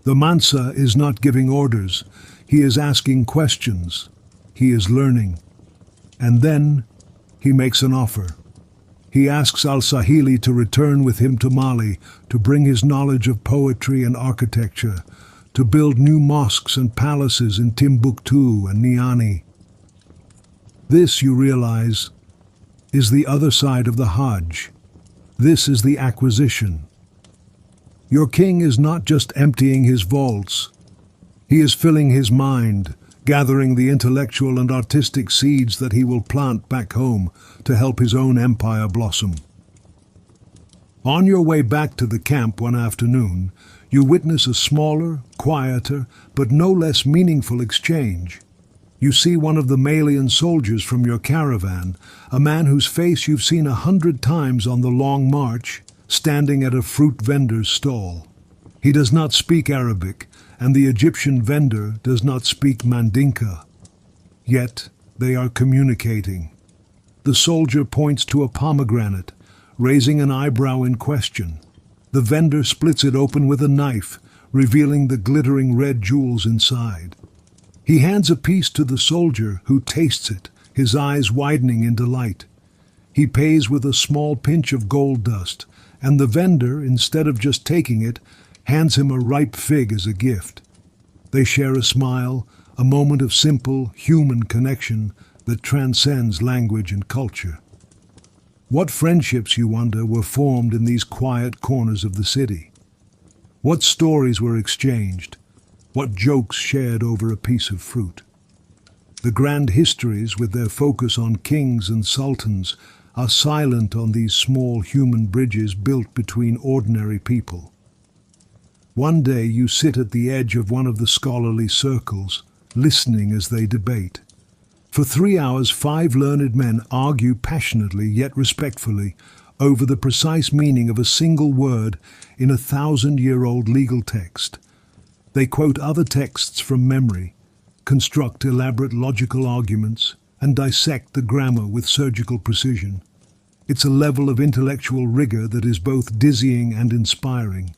[SPEAKER 1] The Mansa is not giving orders. He is asking questions. He is learning. And then he makes an offer. He asks al-Sahili to return with him to Mali, to bring his knowledge of poetry and architecture, to build new mosques and palaces in Timbuktu and Niani. This, you realize, is the other side of the Hajj. This is the acquisition. Your king is not just emptying his vaults. He is filling his mind, gathering the intellectual and artistic seeds that he will plant back home to help his own empire blossom. On your way back to the camp one afternoon, you witness a smaller, quieter, but no less meaningful exchange. You see one of the Malian soldiers from your caravan, a man whose face you've seen 100 times on the long march, standing at a fruit vendor's stall. He does not speak Arabic, and the Egyptian vendor does not speak Mandinka. Yet they are communicating. The soldier points to a pomegranate, raising an eyebrow in question. The vendor splits it open with a knife, revealing the glittering red jewels inside. He hands a piece to the soldier, who tastes it, his eyes widening in delight. He pays with a small pinch of gold dust, and the vendor, instead of just taking it, hands him a ripe fig as a gift. They share a smile, a moment of simple, human connection that transcends language and culture. What friendships, you wonder, were formed in these quiet corners of the city? What stories were exchanged? What jokes shared over a piece of fruit? The grand histories, with their focus on kings and sultans, are silent on these small human bridges built between ordinary people. One day you sit at the edge of one of the scholarly circles, listening as they debate. For 3 hours, 5 learned men argue passionately yet respectfully over the precise meaning of a single word in a 1,000-year-old legal text. They quote other texts from memory, construct elaborate logical arguments, and dissect the grammar with surgical precision. It's a level of intellectual rigor that is both dizzying and inspiring.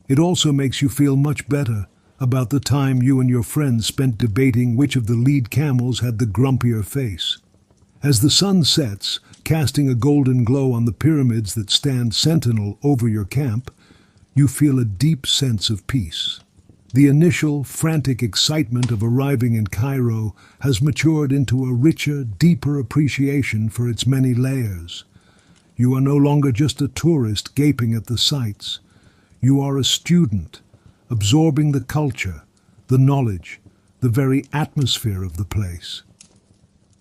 [SPEAKER 1] It also makes you feel much better about the time you and your friends spent debating which of the lead camels had the grumpier face. As the sun sets, casting a golden glow on the pyramids that stand sentinel over your camp, you feel a deep sense of peace. The initial, frantic excitement of arriving in Cairo has matured into a richer, deeper appreciation for its many layers. You are no longer just a tourist gaping at the sights. You are a student, absorbing the culture, the knowledge, the very atmosphere of the place.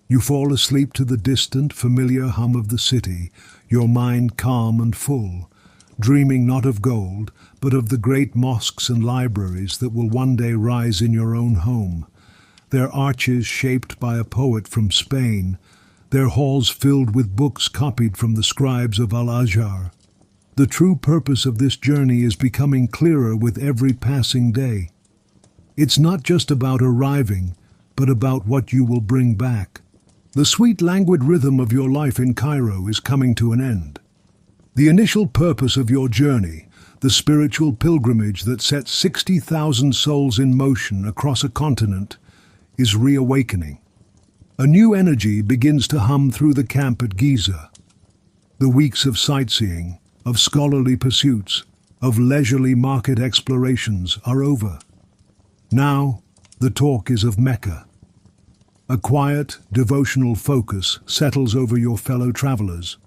[SPEAKER 1] You fall asleep to the distant, familiar hum of the city, your mind calm and full, dreaming not of gold, but of the great mosques and libraries that will one day rise in your own home, their arches shaped by a poet from Spain, their halls filled with books copied from the scribes of Al-Azhar. The true purpose of this journey is becoming clearer with every passing day. It's not just about arriving, but about what you will bring back. The sweet languid rhythm of your life in Cairo is coming to an end. The initial purpose of your journey, the spiritual pilgrimage that sets 60,000 souls in motion across a continent, is reawakening. A new energy begins to hum through the camp at Giza. The weeks of sightseeing, of scholarly pursuits, of leisurely market explorations are over. Now, the talk is of Mecca. A quiet, devotional focus settles over your fellow travelers.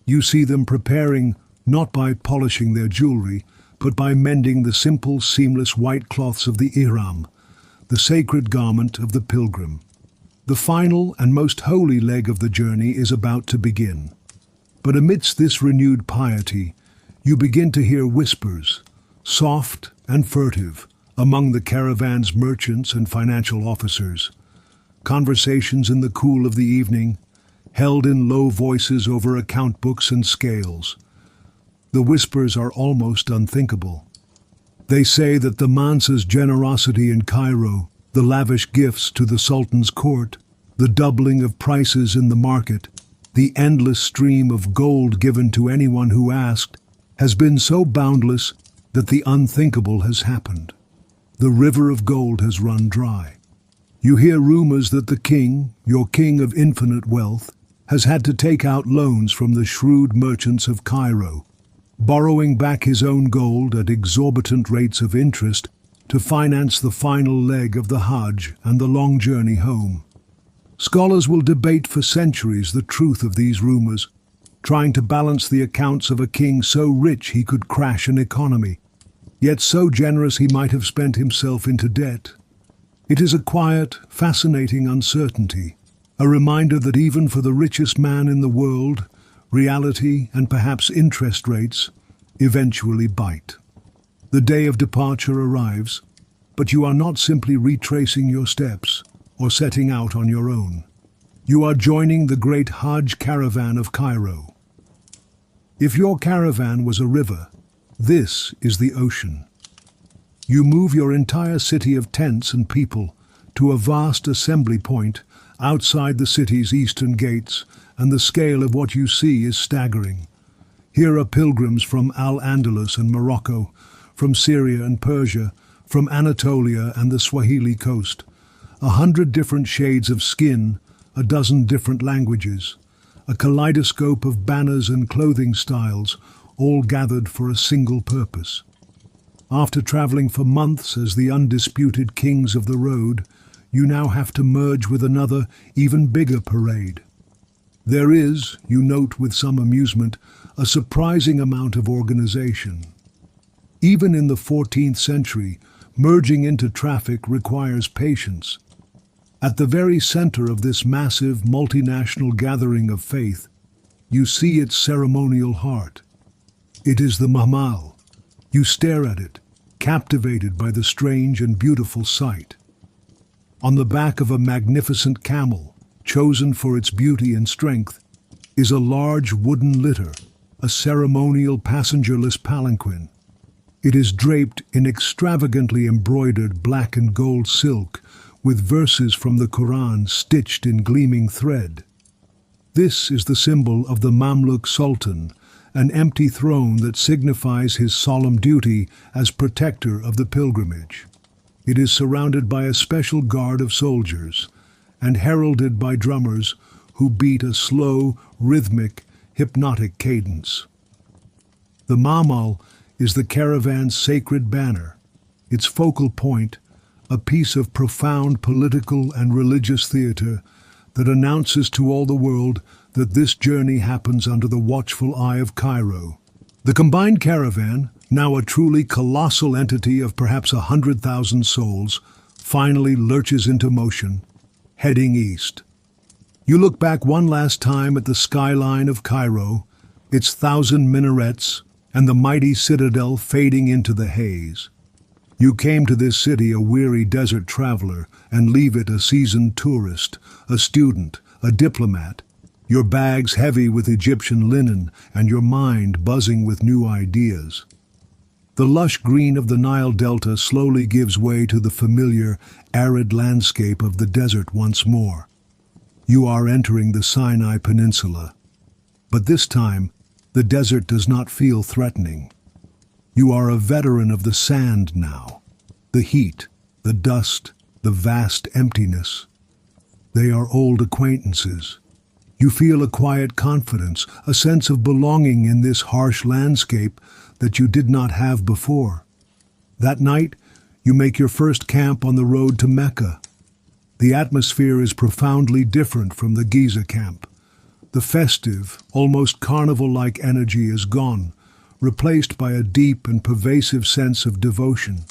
[SPEAKER 1] You see them preparing not by polishing their jewelry, but by mending the simple, seamless white cloths of the ihram, the sacred garment of the pilgrim. The final and most holy leg of the journey is about to begin. But amidst this renewed piety, you begin to hear whispers, soft and furtive, among the caravan's merchants and financial officers. Conversations in the cool of the evening, held in low voices over account books and scales. The whispers are almost unthinkable. They say that the Mansa's generosity in Cairo, the lavish gifts to the Sultan's court, the doubling of prices in the market, the endless stream of gold given to anyone who asked, has been so boundless that the unthinkable has happened. The river of gold has run dry. You hear rumors that the king, your king of infinite wealth, has had to take out loans from the shrewd merchants of Cairo, borrowing back his own gold at exorbitant rates of interest to finance the final leg of the Hajj and the long journey home. Scholars will debate for centuries the truth of these rumors, trying to balance the accounts of a king so rich he could crash an economy, yet so generous he might have spent himself into debt. It is a quiet, fascinating uncertainty, a reminder that even for the richest man in the world, reality and perhaps interest rates eventually bite. The day of departure arrives, but you are not simply retracing your steps or setting out on your own. You are joining the great Hajj caravan of Cairo. If your caravan was a river, this is the ocean. You move your entire city of tents and people to a vast assembly point outside the city's eastern gates, and the scale of what you see is staggering. Here are pilgrims from Al-Andalus and Morocco, from Syria and Persia, from Anatolia and the Swahili coast. 100 different shades of skin, a dozen different languages, a kaleidoscope of banners and clothing styles, all gathered for a single purpose. After traveling for months as the undisputed kings of the road, you now have to merge with another, even bigger parade. There is, you note with some amusement, a surprising amount of organization. Even in the 14th century, merging into traffic requires patience. At the very center of this massive multinational gathering of faith, you see its ceremonial heart. It is the mahmal. You stare at it, captivated by the strange and beautiful sight. On the back of a magnificent camel, chosen for its beauty and strength, is a large wooden litter, a ceremonial passengerless palanquin. It is draped in extravagantly embroidered black and gold silk, with verses from the Quran stitched in gleaming thread. This is the symbol of the Mamluk Sultan, an empty throne that signifies his solemn duty as protector of the pilgrimage. It is surrounded by a special guard of soldiers and heralded by drummers who beat a slow, rhythmic, hypnotic cadence. The Mahmal is the caravan's sacred banner, its focal point, a piece of profound political and religious theater that announces to all the world that this journey happens under the watchful eye of Cairo. The combined caravan, now a truly colossal entity of perhaps 100,000 souls, finally lurches into motion, heading east. You look back one last time at the skyline of Cairo, its 1,000 minarets, and the mighty citadel fading into the haze. You came to this city a weary desert traveler and leave it a seasoned tourist, a student, a diplomat, your bags heavy with Egyptian linen and your mind buzzing with new ideas. The lush green of the Nile Delta slowly gives way to the familiar, arid landscape of the desert once more. You are entering the Sinai Peninsula. But this time, the desert does not feel threatening. You are a veteran of the sand now. The heat, the dust, the vast emptiness. They are old acquaintances. You feel a quiet confidence, a sense of belonging in this harsh landscape that you did not have before. That night, you make your first camp on the road to Mecca. The atmosphere is profoundly different from the Giza camp. The festive, almost carnival-like energy is gone, replaced by a deep and pervasive sense of devotion.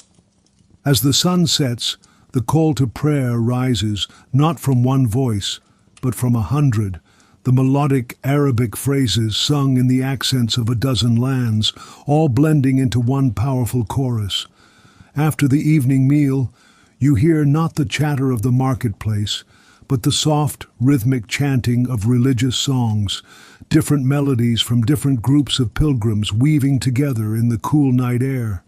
[SPEAKER 1] As the sun sets, the call to prayer rises not from one voice, but from 100, the melodic Arabic phrases sung in the accents of a dozen lands, all blending into one powerful chorus. After the evening meal, you hear not the chatter of the marketplace, but the soft, rhythmic chanting of religious songs, different melodies from different groups of pilgrims weaving together in the cool night air.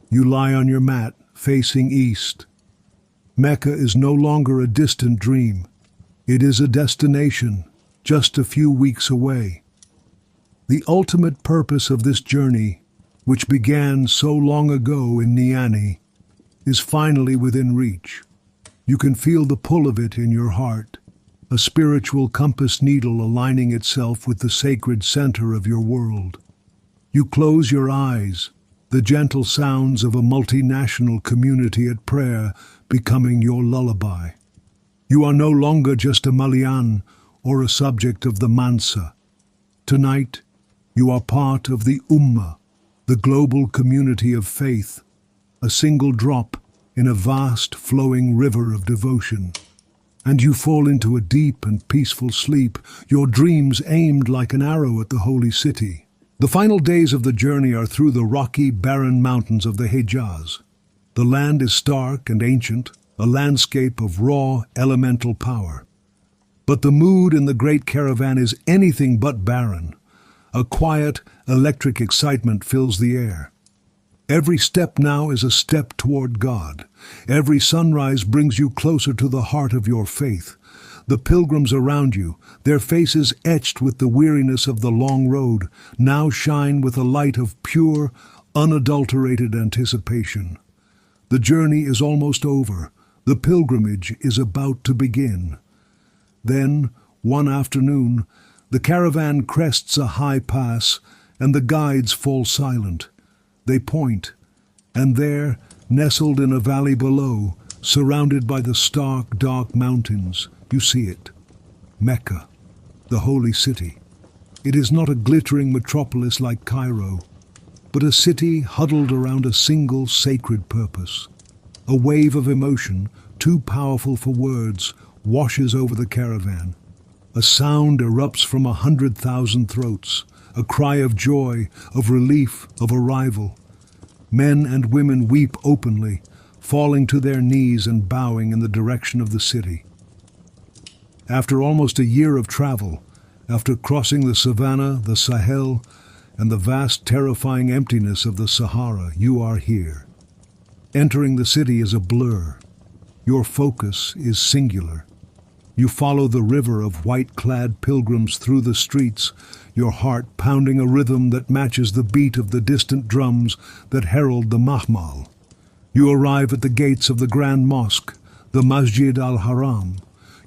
[SPEAKER 1] You lie on your mat, facing east. Mecca is no longer a distant dream. It is a destination, just a few weeks away. The ultimate purpose of this journey, which began so long ago in Niani, is finally within reach. You can feel the pull of it in your heart, a spiritual compass needle aligning itself with the sacred center of your world. You close your eyes, the gentle sounds of a multinational community at prayer becoming your lullaby. You are no longer just a Malian or a subject of the Mansa. Tonight, you are part of the Ummah, the global community of faith, a single drop in a vast flowing river of devotion. And you fall into a deep and peaceful sleep, your dreams aimed like an arrow at the holy city. The final days of the journey are through the rocky, barren mountains of the Hejaz. The land is stark and ancient, a landscape of raw, elemental power. But the mood in the great caravan is anything but barren. A quiet, electric excitement fills the air. Every step now is a step toward God. Every sunrise brings you closer to the heart of your faith. The pilgrims around you, their faces etched with the weariness of the long road, now shine with a light of pure, unadulterated anticipation. The journey is almost over. The pilgrimage is about to begin. Then, one afternoon, the caravan crests a high pass, and the guides fall silent. They point, and there, nestled in a valley below, surrounded by the stark, dark mountains, you see it. Mecca, the holy city. It is not a glittering metropolis like Cairo, but a city huddled around a single sacred purpose. A wave of emotion, too powerful for words, washes over the caravan. A sound erupts from 100,000 throats, a cry of joy, of relief, of arrival. Men and women weep openly, falling to their knees and bowing in the direction of the city. After almost a year of travel, after crossing the savannah, the Sahel, and the vast terrifying emptiness of the Sahara, you are here. Entering the city is a blur. Your focus is singular. You follow the river of white-clad pilgrims through the streets, your heart pounding a rhythm that matches the beat of the distant drums that herald the Mahmal. You arrive at the gates of the Grand Mosque, the Masjid al-Haram.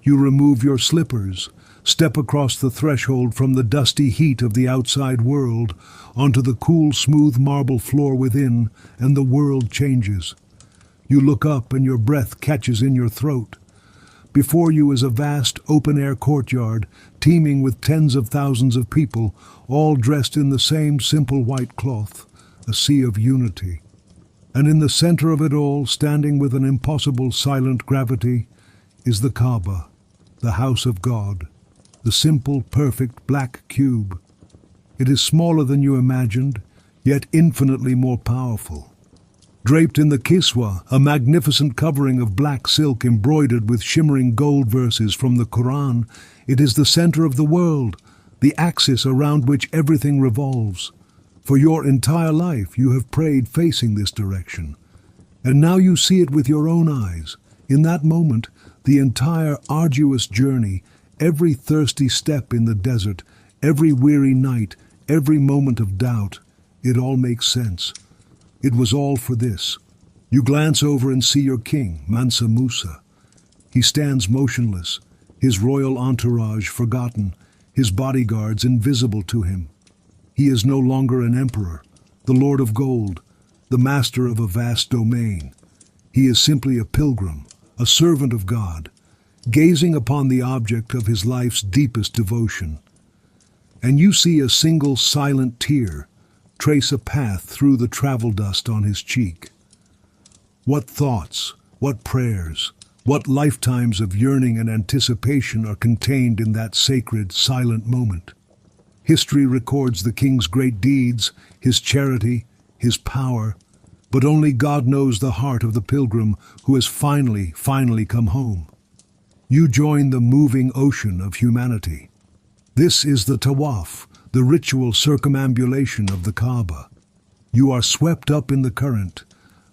[SPEAKER 1] You remove your slippers, step across the threshold from the dusty heat of the outside world onto the cool, smooth marble floor within, and the world changes. You look up and your breath catches in your throat. Before you is a vast open-air courtyard, teeming with tens of thousands of people, all dressed in the same simple white cloth, a sea of unity. And in the center of it all, standing with an impossible silent gravity, is the Kaaba, the house of God, the simple, perfect black cube. It is smaller than you imagined, yet infinitely more powerful. Draped in the kiswa, a magnificent covering of black silk embroidered with shimmering gold verses from the Quran, it is the center of the world, the axis around which everything revolves. For your entire life you have prayed facing this direction, and now you see it with your own eyes. In that moment, the entire arduous journey, every thirsty step in the desert, every weary night, every moment of doubt, it all makes sense. It was all for this. You glance over and see your king, Mansa Musa. He stands motionless, his royal entourage forgotten, his bodyguards invisible to him. He is no longer an emperor, the lord of gold, the master of a vast domain. He is simply a pilgrim, a servant of God, gazing upon the object of his life's deepest devotion. And you see a single silent tear trace a path through the travel dust on his cheek. What thoughts, what prayers, what lifetimes of yearning and anticipation are contained in that sacred, silent moment. History records the king's great deeds, his charity, his power, but only God knows the heart of the pilgrim who has finally come home. You join the moving ocean of humanity. This is the tawaf, the ritual circumambulation of the Kaaba. You are swept up in the current,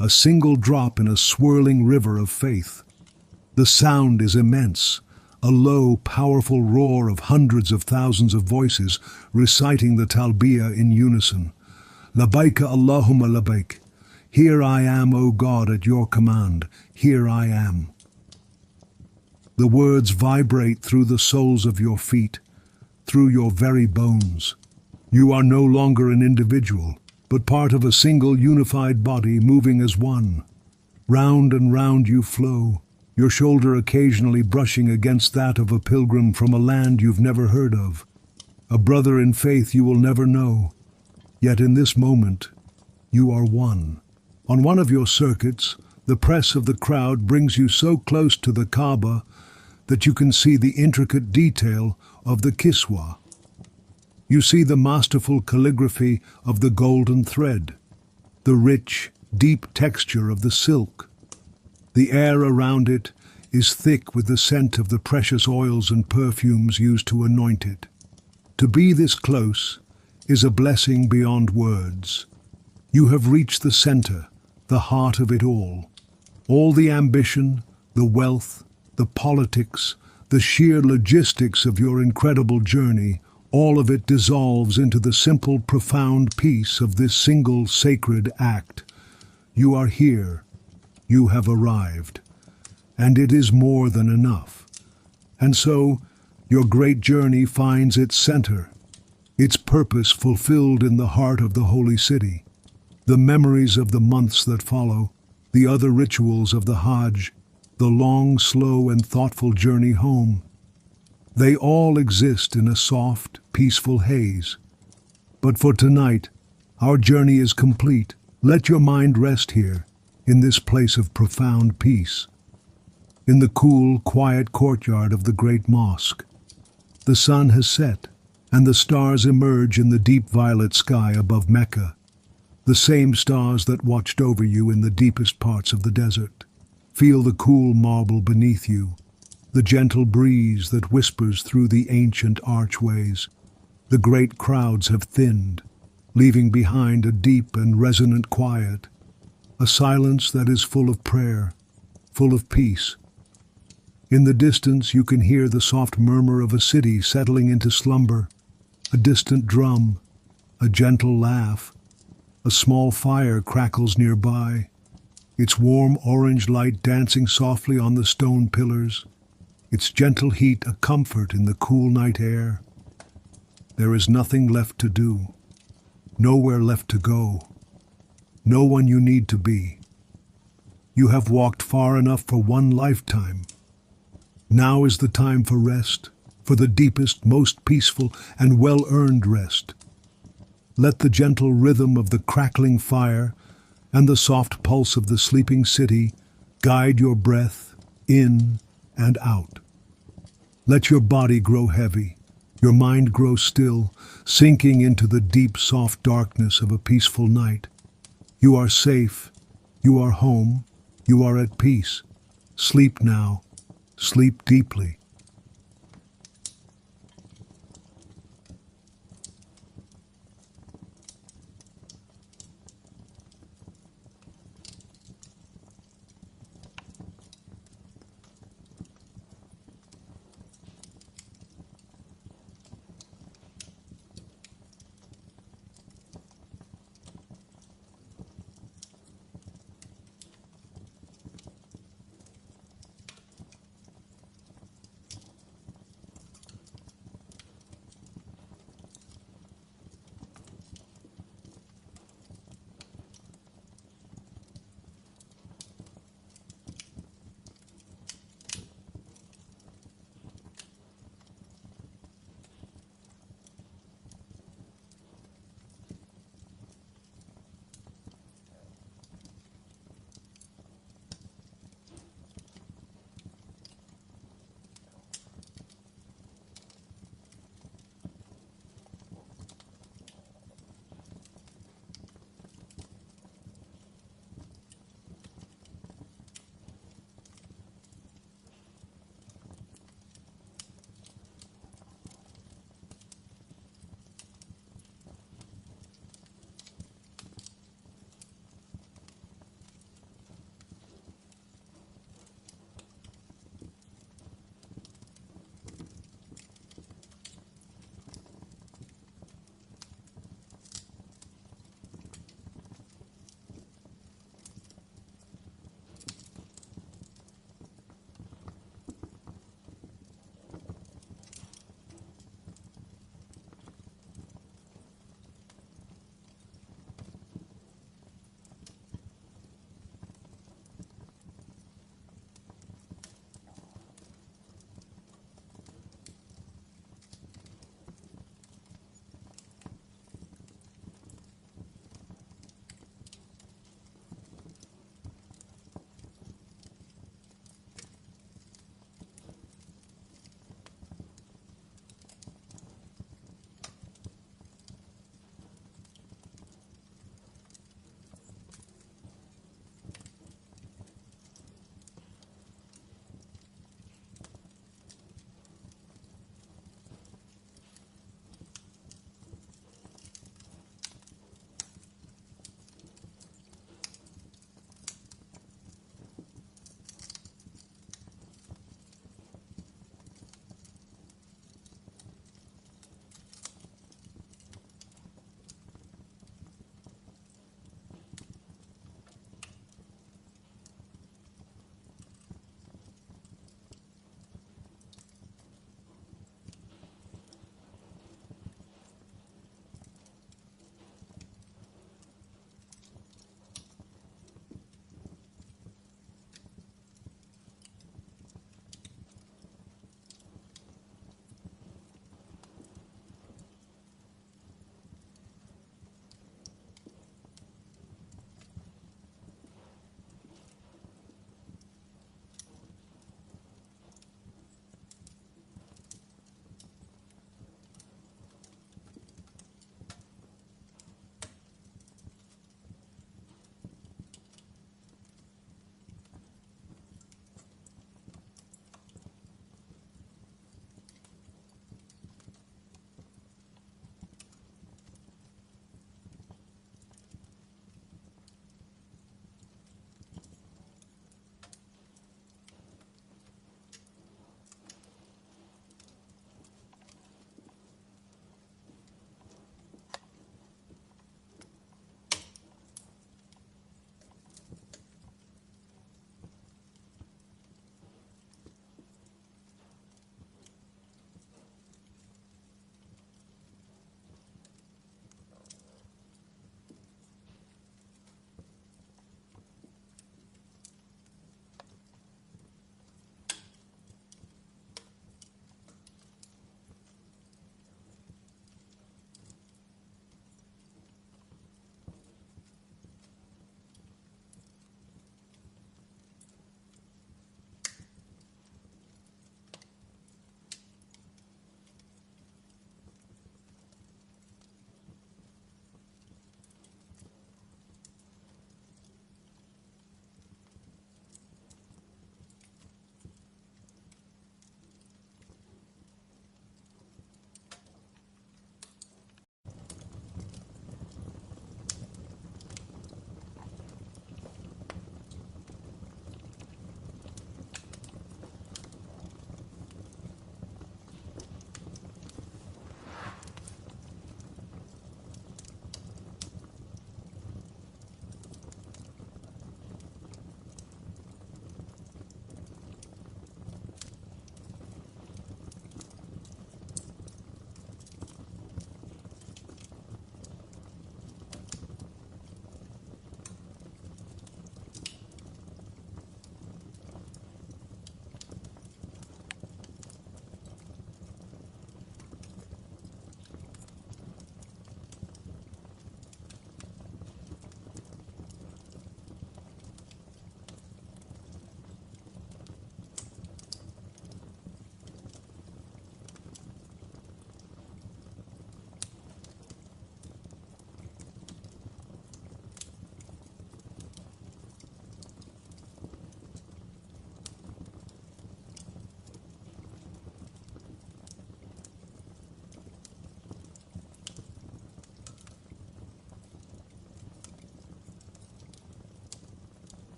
[SPEAKER 1] a single drop in a swirling river of faith. The sound is immense, a low, powerful roar of hundreds of thousands of voices reciting the talbiyah in unison. Labbaika Allahumma labbaik. Here I am, O God, at your command. Here I am. The words vibrate through the soles of your feet, through your very bones. You are no longer an individual, but part of a single unified body moving as one. Round and round you flow, your shoulder occasionally brushing against that of a pilgrim from a land you've never heard of, a brother in faith you will never know. Yet in this moment, you are one. On one of your circuits, the press of the crowd brings you so close to the Kaaba that you can see the intricate detail of the kiswa. You see the masterful calligraphy of the golden thread, the rich, deep texture of the silk. The air around it is thick with the scent of the precious oils and perfumes used to anoint it. To be this close is a blessing beyond words. You have reached the center, the heart of it all. All the ambition, the wealth, the politics, the sheer logistics of your incredible journey, all of it dissolves into the simple, profound peace of this single sacred act. You are here. You have arrived. And it is more than enough. And so, your great journey finds its center, its purpose fulfilled in the heart of the holy city. The memories of the months that follow, the other rituals of the Hajj, the long, slow, and thoughtful journey home, they all exist in a soft, peaceful haze. But for tonight, our journey is complete. Let your mind rest here, in this place of profound peace. In the cool, quiet courtyard of the great mosque, the sun has set, and the stars emerge in the deep violet sky above Mecca, the same stars that watched over you in the deepest parts of the desert. Feel the cool marble beneath you, the gentle breeze that whispers through the ancient archways. The great crowds have thinned, leaving behind a deep and resonant quiet, a silence that is full of prayer, full of peace. In the distance you can hear the soft murmur of a city settling into slumber, a distant drum, a gentle laugh. A small fire crackles nearby, its warm orange light dancing softly on the stone pillars, its gentle heat a comfort in the cool night air. There is nothing left to do, nowhere left to go, no one you need to be. You have walked far enough for one lifetime. Now is the time for rest, for the deepest, most peaceful, and well-earned rest. Let the gentle rhythm of the crackling fire and the soft pulse of the sleeping city guide your breath in and out. Let your body grow heavy, your mind grow still, sinking into the deep, soft darkness of a peaceful night. You are safe, you are home, you are at peace. Sleep now, sleep deeply.